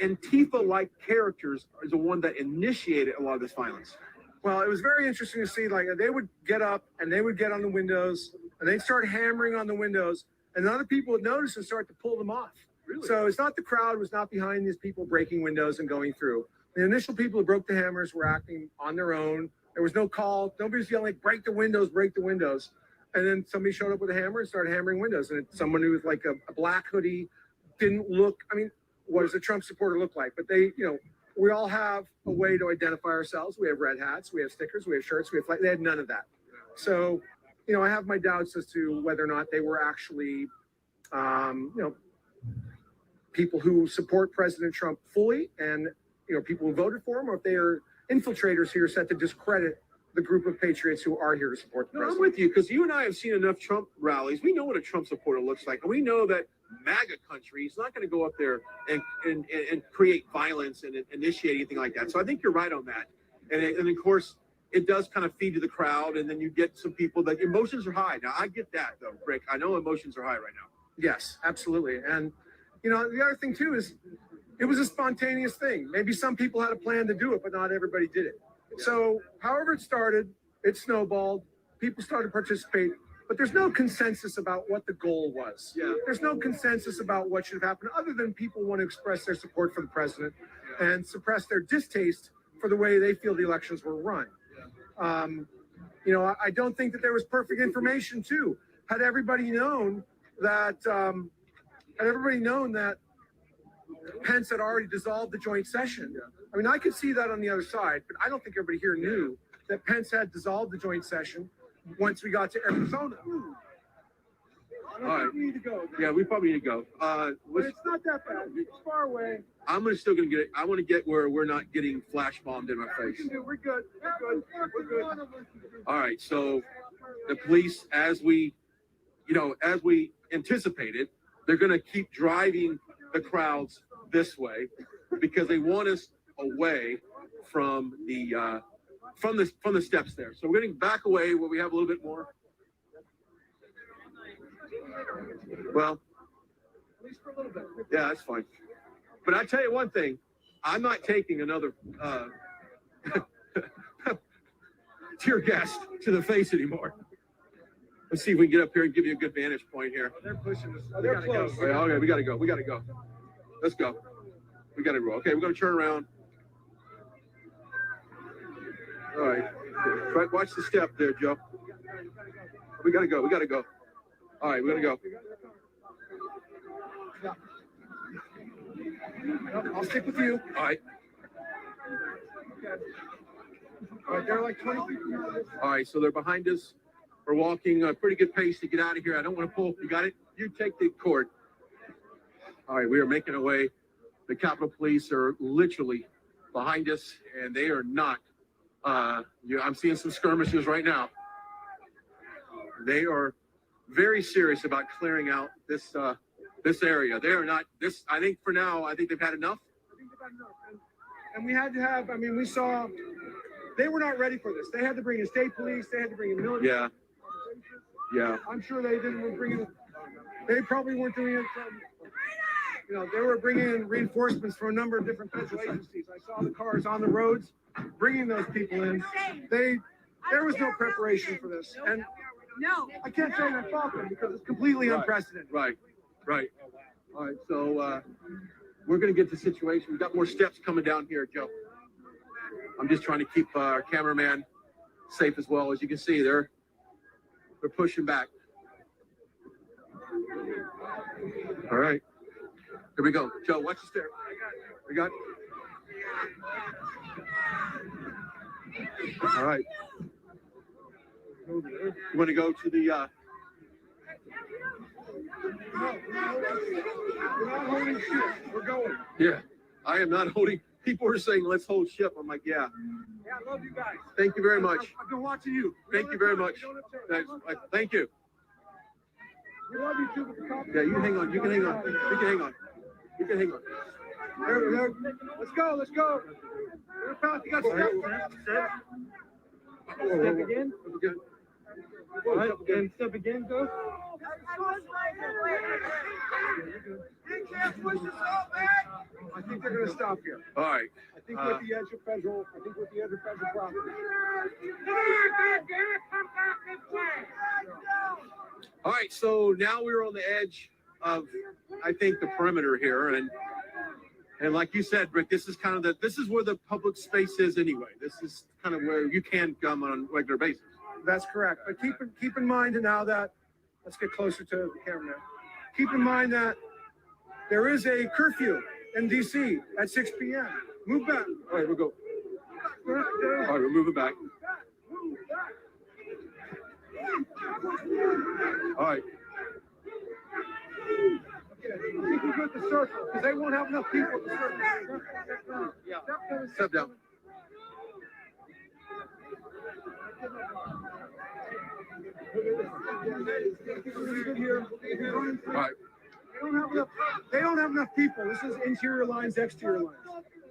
Antifa-like characters is the one that initiated a lot of this violence.
Well, it was very interesting to see, like, they would get up and they would get on the windows and they'd start hammering on the windows, and other people would notice and start to pull them off. Really? So it's not the crowd was not behind these people breaking windows and going through. The initial people who broke the hammers were acting on their own. There was no call. Nobody was yelling, break the windows, break the windows. And then somebody showed up with a hammer and started hammering windows. And someone who was like a black hoodie, didn't look, I mean, what does a Trump supporter look like? But they, we all have a way to identify ourselves. We have red hats, we have stickers, we have shirts, we have flags. They had none of that. So, I have my doubts as to whether or not they were actually, people who support President Trump fully and, people who voted for him, or if they are infiltrators here set to discredit the group of patriots who are here to support the president.
I'm with you, because you and I have seen enough Trump rallies. We know what a Trump supporter looks like, and we know that MAGA country is not going to go up there and create violence and initiate anything like that. So I think you're right on that. And of course, it does kind of feed to the crowd, and then you get some people that emotions are high. Now, I get that, though, Rick. I know emotions are high right now.
Yes, absolutely. And, the other thing, too, is it was a spontaneous thing. Maybe some people had a plan to do it, but not everybody did it. So however it started, it snowballed. People started to participate, but there's no consensus about what the goal was.
Yeah.
There's no consensus about what should have happened, other than people want to express their support for the president and suppress their distaste for the way they feel the elections were run. I don't think that there was perfect information, too. Had everybody known that Pence had already dissolved the joint session. I mean, I could see that on the other side, but I don't think everybody here knew that Pence had dissolved the joint session once we got to Arizona.
All right.
We need to go.
Yeah, we probably need to go.
But it's not that bad. It's far away.
I'm still going to get it. I want to get where we're not getting flash bombed in my face.
We're good. We're good.
All right. So the police, as we anticipated, they're going to keep driving the crowds this way because they want us away from the steps there. So we're getting back away where we have a little bit more. Well,
At least for a little bit.
yeah, that's fine. But I tell you one thing, I'm not taking another tear gas to the face anymore. Let's see if we can get up here and give you a good vantage point here.
They're pushing us.
They're close. All right, okay, we gotta go. Let's go. We gotta go. Okay, we're gonna turn around. All right. Right, watch the step there, Joe. We gotta go. All right, we gotta go.
I'll stick with you.
All right.
All right, there are like 20 people.
All right, so they're behind us. We're walking a pretty good pace to get out of here. I don't want to pull. You got it? You take the cord. All right, we are making our way. The Capitol Police are literally behind us, and they are not. I'm seeing some skirmishes right now. They are very serious about clearing out this area. They are not. I think for now, I think they've had enough.
And we had to have, I mean, we saw, they were not ready for this. They had to bring in state police, they had to bring in military.
Yeah. Yeah.
I'm sure they didn't bring in, they probably weren't doing it from, they were bringing in reinforcements from a number of different federal agencies. I saw the cars on the roads, bringing those people in. There was no preparation for this. And
No.
I can't say that fault them because it's completely unprecedented.
Right. All right, so we're going to get the situation. We've got more steps coming down here, Joe. I'm just trying to keep our cameraman safe as well. As you can see, they're pushing back. All right, here we go. Joe, watch the stairs. We got. All right. You want to go to the?
We're not holding shit. We're going.
Yeah, I am not holding. People are saying, let's hold ship. I'm like, yeah.
Yeah, I love you guys.
Thank you very much.
I've been watching you.
Thank you very much. Thank you.
We love you too. But the cops.
Yeah, you can hang on. You can hang on. You can hang on. You can hang on.
There. Let's go. Let's go. We're about to get step. Step again.
Again.
All right, and step again, go. I think they're going to stop here.
All right.
I think we're at the edge of federal. I think we're at the edge of federal property.
All right. So now we're on the edge of, I think, the perimeter here, and like you said, Rick, this is kind of this is where the public space is anyway. This is kind of where you can come on a regular basis.
That's correct. But keep in mind now that, let's get closer to the camera now. Keep in mind that there is a curfew in D.C. at 6 p.m. Move back.
All right, we'll go. All right, we're moving back. All right.
Okay, I think we're good to circle because they won't have enough people to circle.
Yeah. Step down. All right.
They don't have enough people. This is interior lines, exterior lines.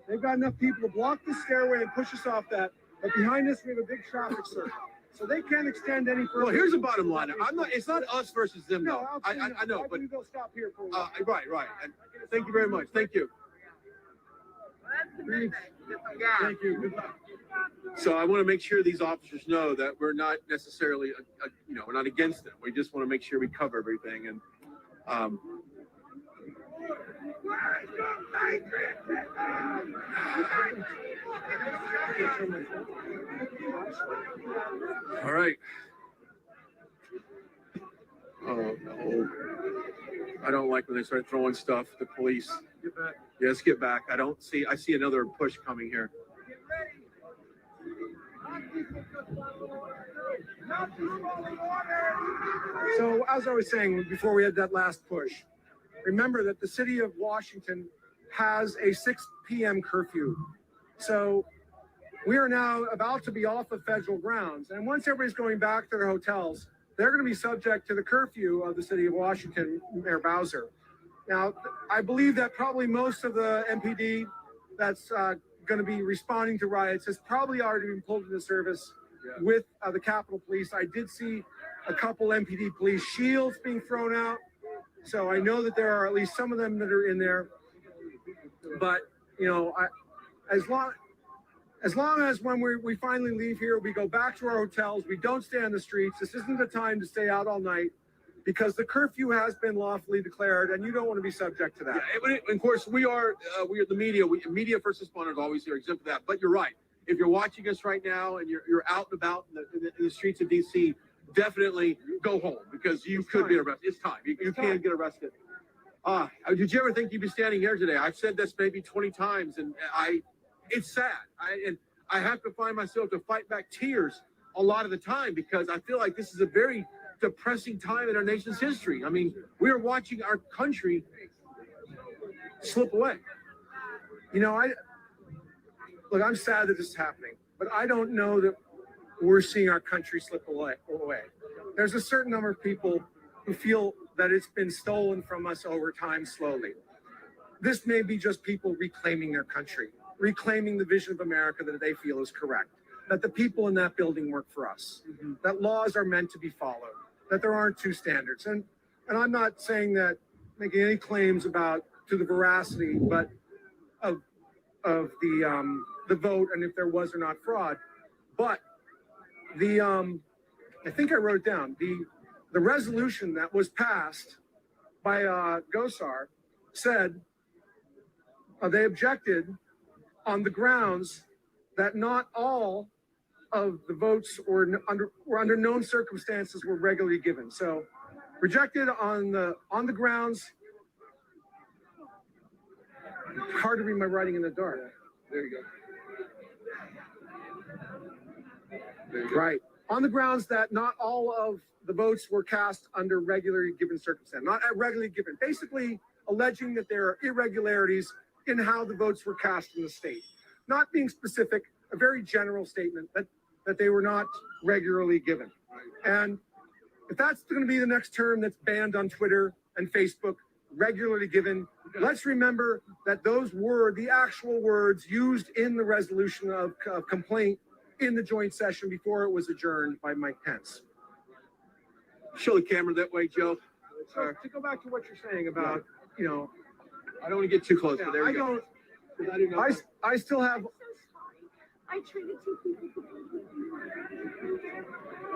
They've got enough people to block the stairway and push us off that. But behind us, we have a big traffic circle. So they can't extend any further.
Well, here's the bottom line. It's not us versus them, though.
No,
I know, but
they'll stop here for a while.
Right. And thank you very much. Thank you.
Thank you. Good luck.
So I want to make sure these officers know that we're not necessarily, we're not against them. We just want to make sure we cover everything. And all right. Oh no! I don't like when they start throwing stuff. The police.
Get back.
Yes, get back. I see another push coming here.
So as I was saying before we had that last push, remember that the city of Washington has a 6 p.m. curfew. So we are now about to be off of federal grounds. And once everybody's going back to their hotels, they're going to be subject to the curfew of the city of Washington, Mayor Bowser. Now, I believe that probably most of the MPD that's going to be responding to riots has probably already been pulled into service with the Capitol Police. I did see a couple MPD police shields being thrown out. So I know that there are at least some of them that are in there. But, as long as when we finally leave here, we go back to our hotels, we don't stay on the streets. This isn't the time to stay out all night because the curfew has been lawfully declared and you don't want to be subject to that.
Yeah, of course, we are the media. Media first responders always are exempt of that. But you're right. If you're watching us right now and you're out and about in the streets of D.C., definitely go home because you could be arrested. It's time. You can get arrested. Did you ever think you'd be standing here today? I've said this maybe 20 times, and it's sad. I have to find myself to fight back tears a lot of the time because I feel like this is a very depressing time in our nation's history. I mean, we are watching our country slip away.
You know, look, I'm sad that this is happening, but I don't know that we're seeing our country slip away. There's a certain number of people who feel that it's been stolen from us over time slowly. This may be just people reclaiming their country, reclaiming the vision of America that they feel is correct, that the people in that building work for us, that laws are meant to be followed, that there aren't two standards. And I'm not saying that, making any claims to the veracity, but of the vote and if there was or not fraud. But I think I wrote it down, the resolution that was passed by Gosar said they objected on the grounds that not all of the votes were under known circumstances were regularly given. So rejected on the grounds. Hard to read my writing in the dark.
There you go.
Right. On the grounds that not all of the votes were cast under regularly given circumstances, not regularly given, basically alleging that there are irregularities in how the votes were cast in the state. Not being specific, a very general statement that they were not regularly given. And if that's going to be the next term that's banned on Twitter and Facebook, regularly given, let's remember that those were the actual words used in the resolution of complaint in the joint session before it was adjourned by Mike Pence.
Show the camera that way, Joe.
So to go back to what you're saying about, you know,
I don't want to get too close,
yeah,
but there you go.
I still have.
I treated two people.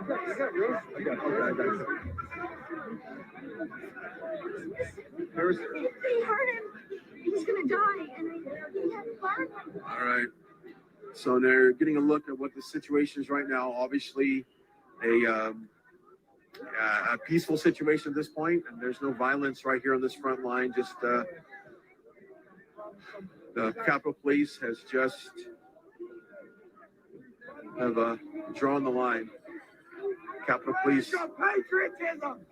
I got it.
They hurt him. He's gonna die, and he had fun.
All right. So they're getting a look at what the situation is right now. Obviously, a peaceful situation at this point, and there's no violence right here on this front line. Just the Capitol Police has just drawn the line. Capitol Police.
Patriotism.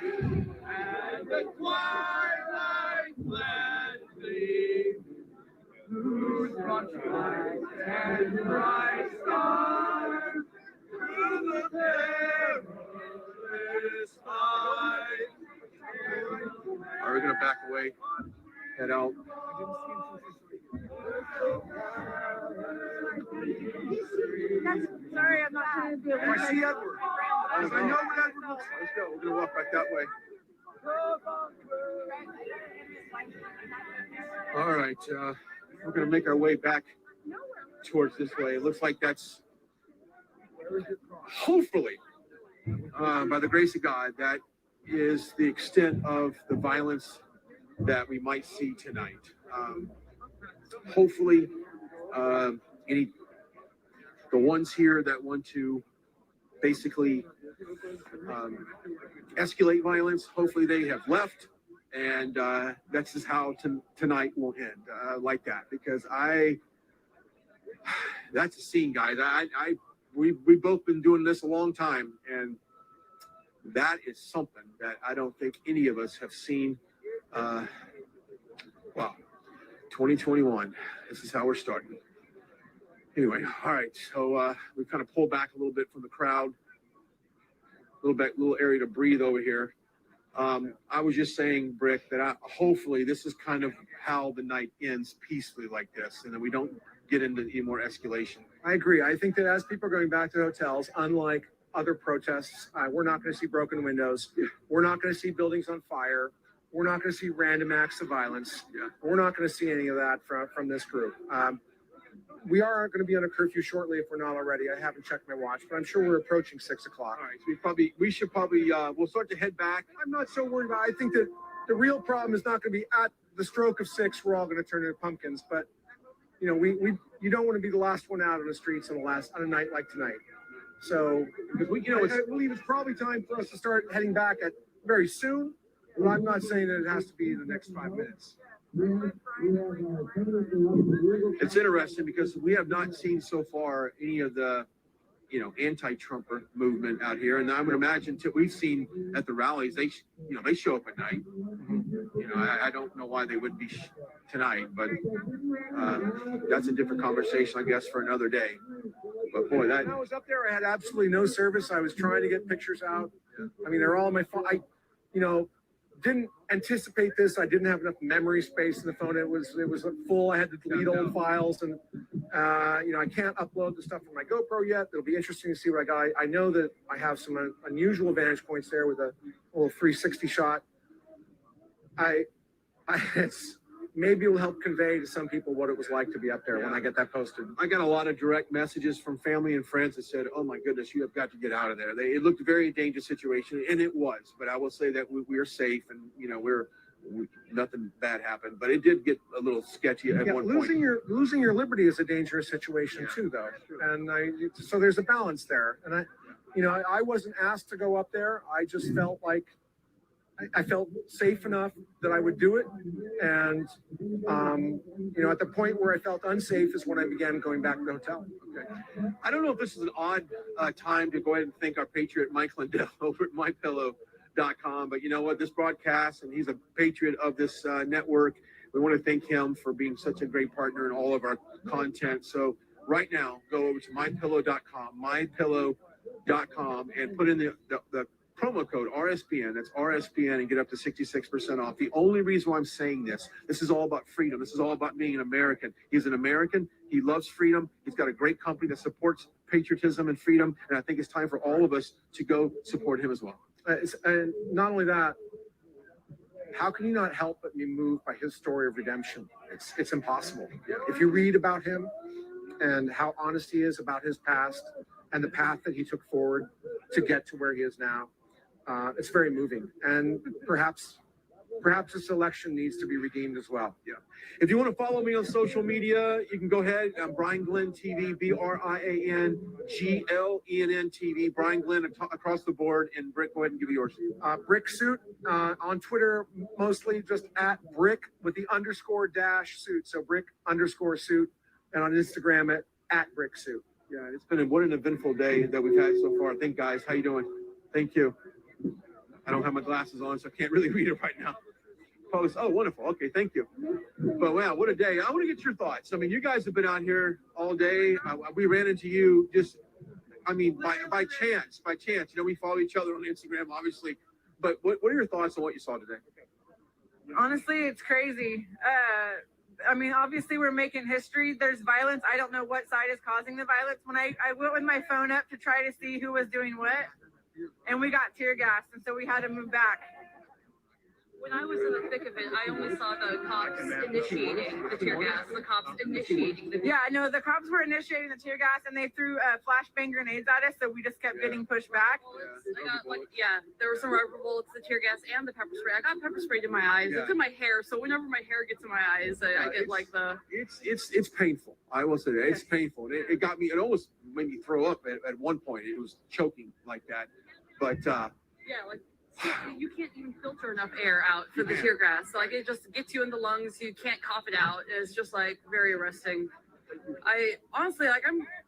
And the twilight gladly, whose much light and bright star through the perilous fight.
Are we going to back away? Head out.
Sorry, I'm not trying to do it.
I see Edward. I know what Edward looks like. Let's go. We're going to walk back that way. All right. We're going to make our way back towards this way. It looks like that's hopefully, by the grace of God, that is the extent of the violence that we might see tonight. Hopefully, the ones here that want to basically escalate violence, hopefully they have left, and that's just how tonight will end, like that. Because that's a scene, guys. We've both been doing this a long time, and that is something that I don't think any of us have seen. Wow, 2021. This is how we're starting. Anyway, all right. So we kind of pulled back a little bit from the crowd. Little area to breathe over here. I was just saying, Brick, that hopefully this is kind of how the night ends peacefully like this, and then we don't get into any more escalation.
I agree. I think that as people are going back to hotels, unlike other protests, we're not going to see broken windows. We're not going to see buildings on fire. We're not going to see random acts of violence. We're not going to see any of that from this group. We are going to be on a curfew shortly if we're not already. I haven't checked my watch, but I'm sure we're approaching 6 o'clock.
All right, so we should probably we'll start to head back.
I'm not so worried about it. I think that the real problem is not going to be at the stroke of 6. We're all going to turn into pumpkins, but you know, you don't want to be the last one out on the streets on a night like tonight. So, because I believe it's probably time for us to start heading back very soon. But I'm not saying that it has to be in the next 5 minutes.
It's interesting because we have not seen so far any of the, anti-Trumper movement out here, and I would imagine we've seen at the rallies they show up at night. I don't know why they wouldn't be tonight, but that's a different conversation, I guess, for another day. But boy,
when I was up there, I had absolutely no service. I was trying to get pictures out. I mean, they're all on my phone. I didn't anticipate this. I didn't have enough memory space in the phone. It was full. I had to delete old files, and I can't upload the stuff from my GoPro yet. It'll be interesting to see what I got. I know that I have some unusual vantage points there with a little 360 shot. Maybe it will help convey to some people what it was like to be up there when I get that posted.
I got a lot of direct messages from family and friends that said, "Oh my goodness, you have got to get out of there." It looked a very dangerous situation, and it was. But I will say that we are safe, and nothing bad happened. But it did get a little sketchy at one point.
Losing your liberty is a dangerous situation too, though. And so there's a balance there. And I wasn't asked to go up there. I just felt like I felt safe enough that I would do it. And, at the point where I felt unsafe is when I began going back to the hotel.
Okay. I don't know if this is an odd time to go ahead and thank our patriot, Mike Lindell, over at mypillow.com. But you know what? This broadcast, and he's a patriot of this network. We want to thank him for being such a great partner in all of our content. So right now, go over to mypillow.com, mypillow.com, and put in the promo code RSBN, that's RSBN, and get up to 66% off. The only reason why I'm saying this is all about freedom. This is all about being an American. He's an American. He loves freedom. He's got a great company that supports patriotism and freedom. And I think it's time for all of us to go support him as well.
And not only that, how can you not help but be moved by his story of redemption? It's impossible. If you read about him and how honest he is about his past and the path that he took forward to get to where he is now, it's very moving, and perhaps this election needs to be redeemed as well.
Yeah. If you want to follow me on social media, you can go ahead. I'm Brian Glenn TV, BrianGlenn TV, Brian Glenn across the board. And Brick, go ahead and give me yours.
Brick Suit on Twitter, mostly just at Brick with the _- suit. So Brick_suit, and on Instagram at Brick Suit.
Yeah, it's been what an eventful day that we've had so far. Thank guys. How you doing? Thank you. I don't have my glasses on, so I can't really read it right now. Post. Oh, wonderful. Okay, thank you. But wow, what a day. I want to get your thoughts. I mean, you guys have been out here all day. We ran into you by chance. We follow each other on Instagram, obviously. But what are your thoughts on what you saw today?
Honestly, it's crazy. Obviously we're making history. There's violence. I don't know what side is causing the violence. When I went with my phone up to try to see who was doing what, and we got tear gas, and so we had to move back.
When I was in the thick of it, I only saw the cops initiating the tear gas. The cops initiating the.
Yeah, no, the cops were initiating the tear gas, and they threw flashbang grenades at us, so we just kept getting pushed back.
I got there were some rubber bullets, the tear gas, and the pepper spray. I got pepper sprayed in my eyes. It's in my hair, so whenever my hair gets in my eyes, I get like the.
It's painful. I will say that it's painful. It got me. It almost made me throw up at one point. It was choking like that, but.
You can't even filter enough air out for the tear gas. So, it just gets you in the lungs. You can't cough it out. It's just very arresting. I honestly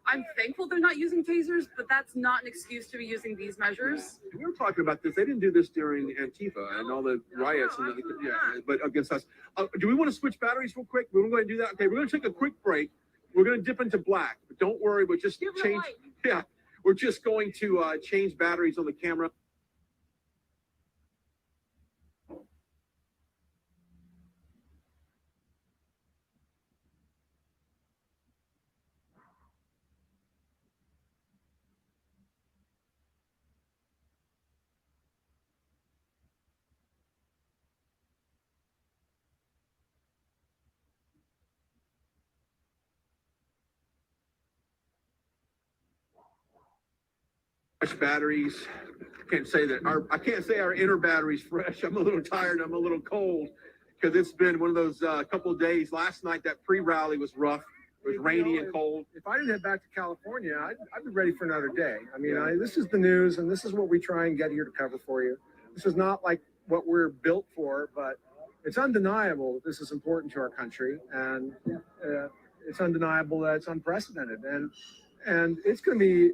I'm thankful they're not using tasers, but that's not an excuse to be using these measures.
We were talking about this. They didn't do this during Antifa and all the riots, but against us. Do we want to switch batteries real quick? We're going to do that. Okay, we're going to take a quick break. We're going to dip into black, but don't worry. We'll just change. Yeah, we're just going to change batteries on the camera. Batteries. I can't say our inner battery's fresh. I'm a little tired. I'm a little cold because it's been one of those couple of days. Last night that pre-rally was rough.
It was rainy and cold.
If I didn't head back to California, I'd be ready for another day. I mean, this is the news, and this is what we try and get here to cover for you. This is not like what we're built for, but it's undeniable that this is important to our country, and it's undeniable that it's unprecedented. And it's going to be,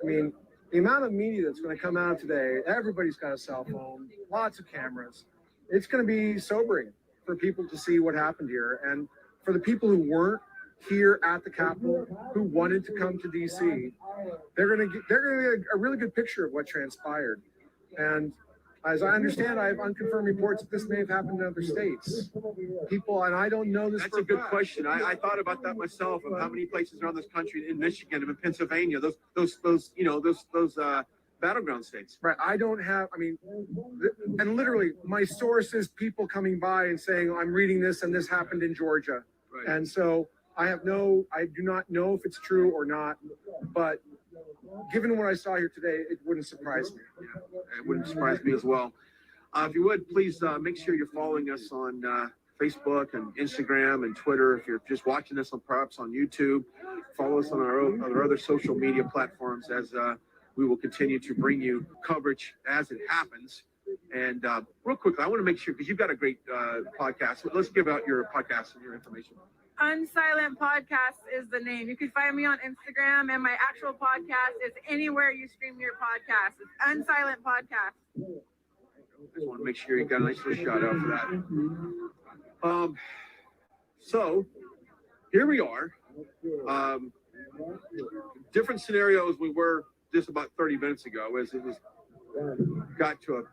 I mean, the amount of media that's going to come out today, everybody's got a cell phone, lots of cameras. It's going to be sobering for people to see what happened here. And for the people who weren't here at the Capitol, who wanted to come to DC, they're going to get a really good picture of what transpired. And as I understand, I have unconfirmed reports that this may have happened in other states. People, and I don't know this.
That's a good question. I thought about that myself, of how many places around this country, in Michigan and in Pennsylvania, those battleground states.
Right. I don't have, I mean, and literally my source is people coming by and saying, I'm reading this and this happened in Georgia.
Right.
And so I do not know if it's true or not, but given what I saw here today, it wouldn't surprise me.
Yeah, it wouldn't surprise me as well. If you would, please make sure you're following us on Facebook and Instagram and Twitter. If you're just watching us perhaps on YouTube, follow us on our other social media platforms, as we will continue to bring you coverage as it happens. And real quickly, I want to make sure, because you've got a great podcast. Let's give out your podcast and your information.
Unsilent Podcast is the name. You can find me on Instagram, and my actual podcast is anywhere you stream your podcast. It's Unsilent Podcast.
Just want to make sure you got a nice little shout out for that. So here we are. Different scenarios we were just about 30 minutes ago, as it was got to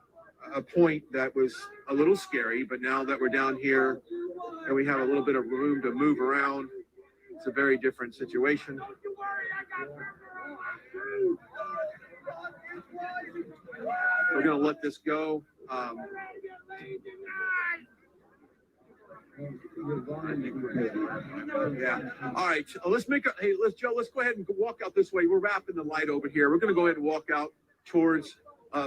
a point that was a little scary, but now that we're down here and we have a little bit of room to move around, it's a very different situation. We're going to let this go. Yeah. All right. Let's make a, hey, Joe, let's go ahead and walk out this way. We're wrapping the light over here. We're going to go ahead and walk out towards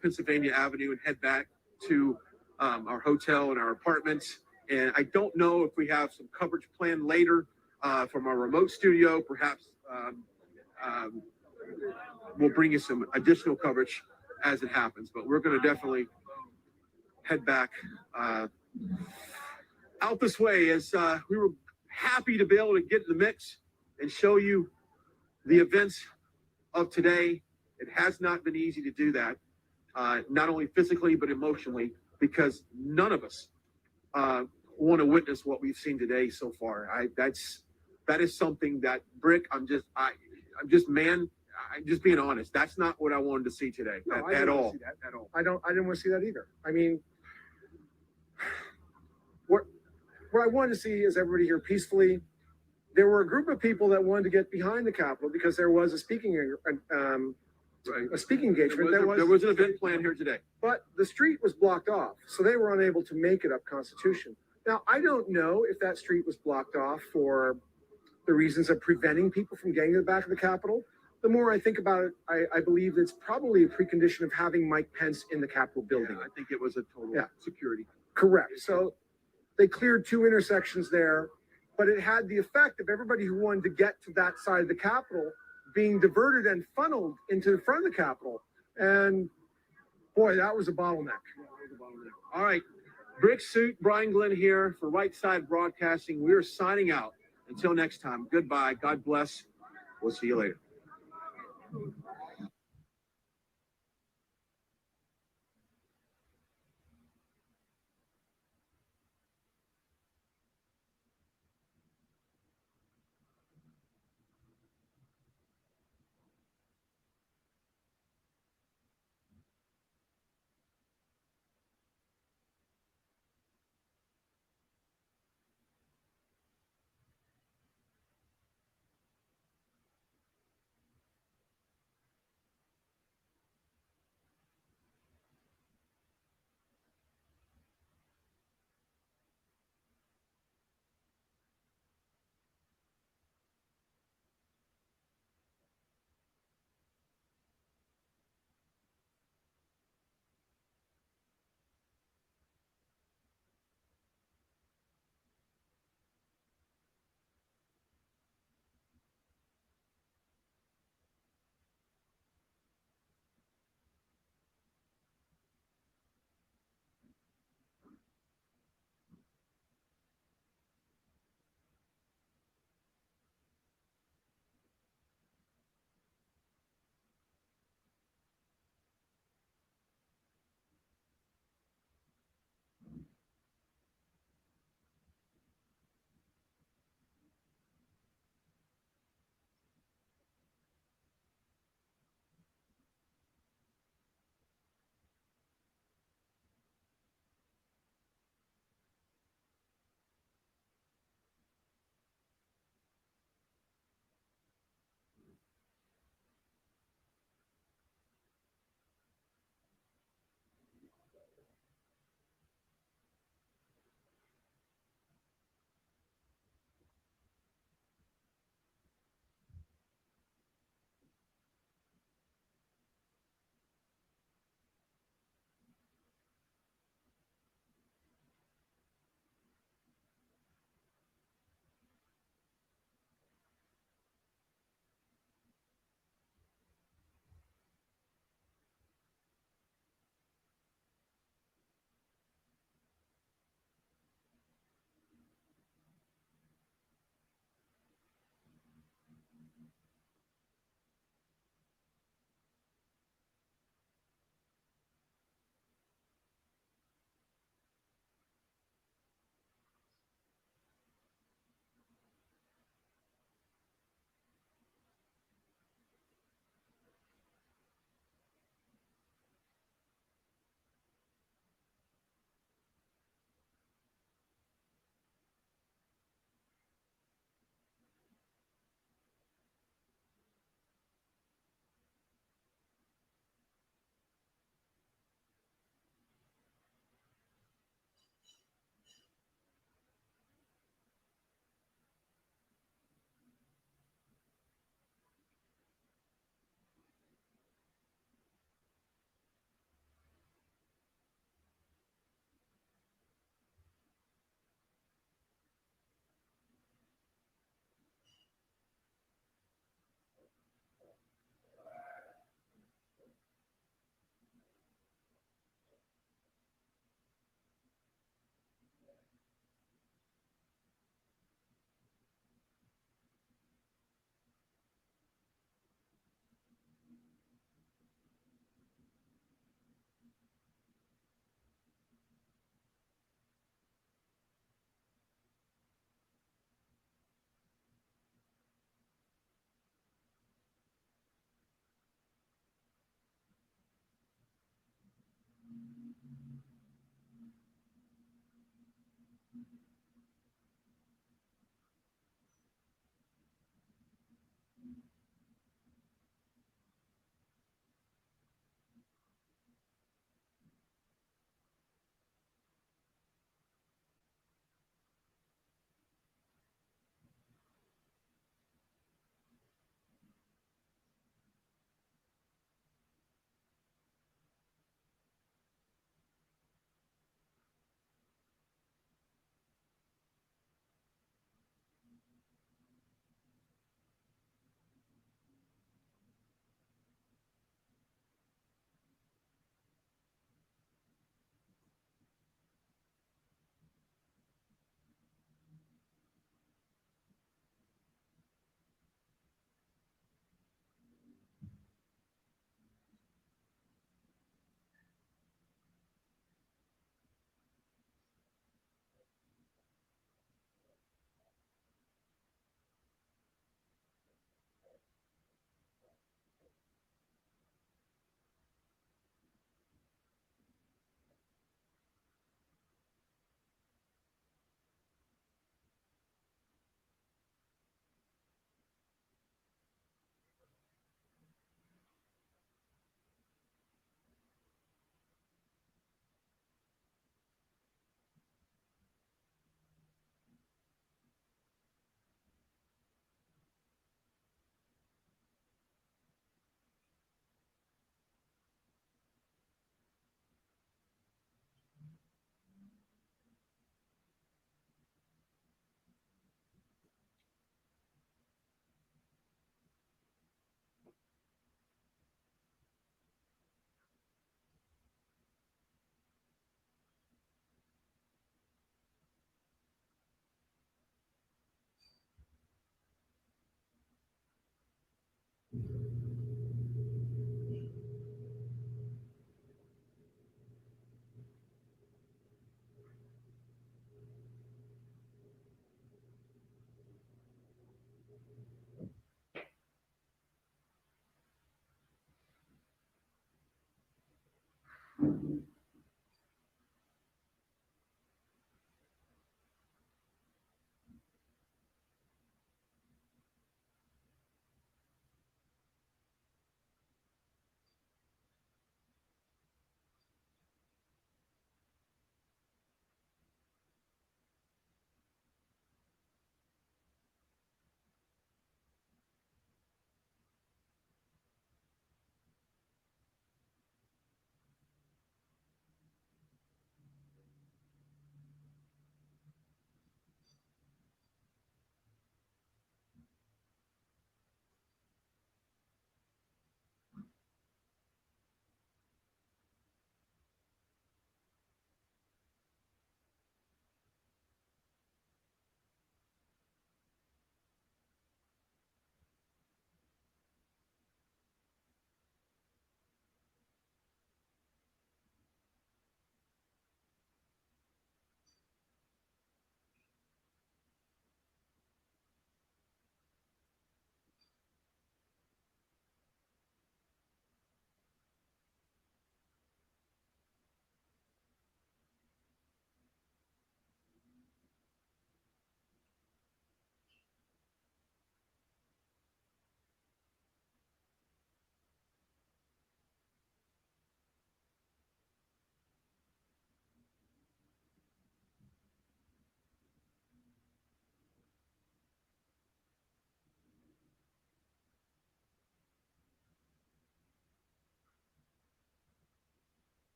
Pennsylvania Avenue and head back to our hotel and our apartments. And I don't know if we have some coverage planned later from our remote studio. Perhaps we'll bring you some additional coverage as it happens. But we're going to definitely head back out this way, as we were happy to be able to get in the mix and show you the events of today. It has not been easy to do that, not only physically, but emotionally, because none of us want to witness what we've seen today so far. That is something that, Brick, I'm just being honest. That's not what I wanted to see today at all.
I didn't want to see that either. I mean, what I wanted to see is everybody here peacefully. There were a group of people that wanted to get behind the Capitol because there was a speaking engagement.
There was an event planned here today.
But the street was blocked off, so they were unable to make it up Constitution. Now, I don't know if that street was blocked off for the reasons of preventing people from getting to the back of the Capitol. The more I think about it, I believe it's probably a precondition of having Mike Pence in the Capitol building.
Yeah, I think it was a total security.
Correct. So they cleared two intersections there, but it had the effect of everybody who wanted to get to that side of the Capitol being diverted and funneled into the front of the Capitol. And boy, that was a bottleneck.
All right. Brick Suit, Brian Glenn here for Right Side Broadcasting. We're signing out. Until next time, goodbye. God bless. We'll see you later.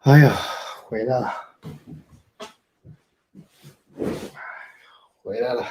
哎呀，回来了，回来了。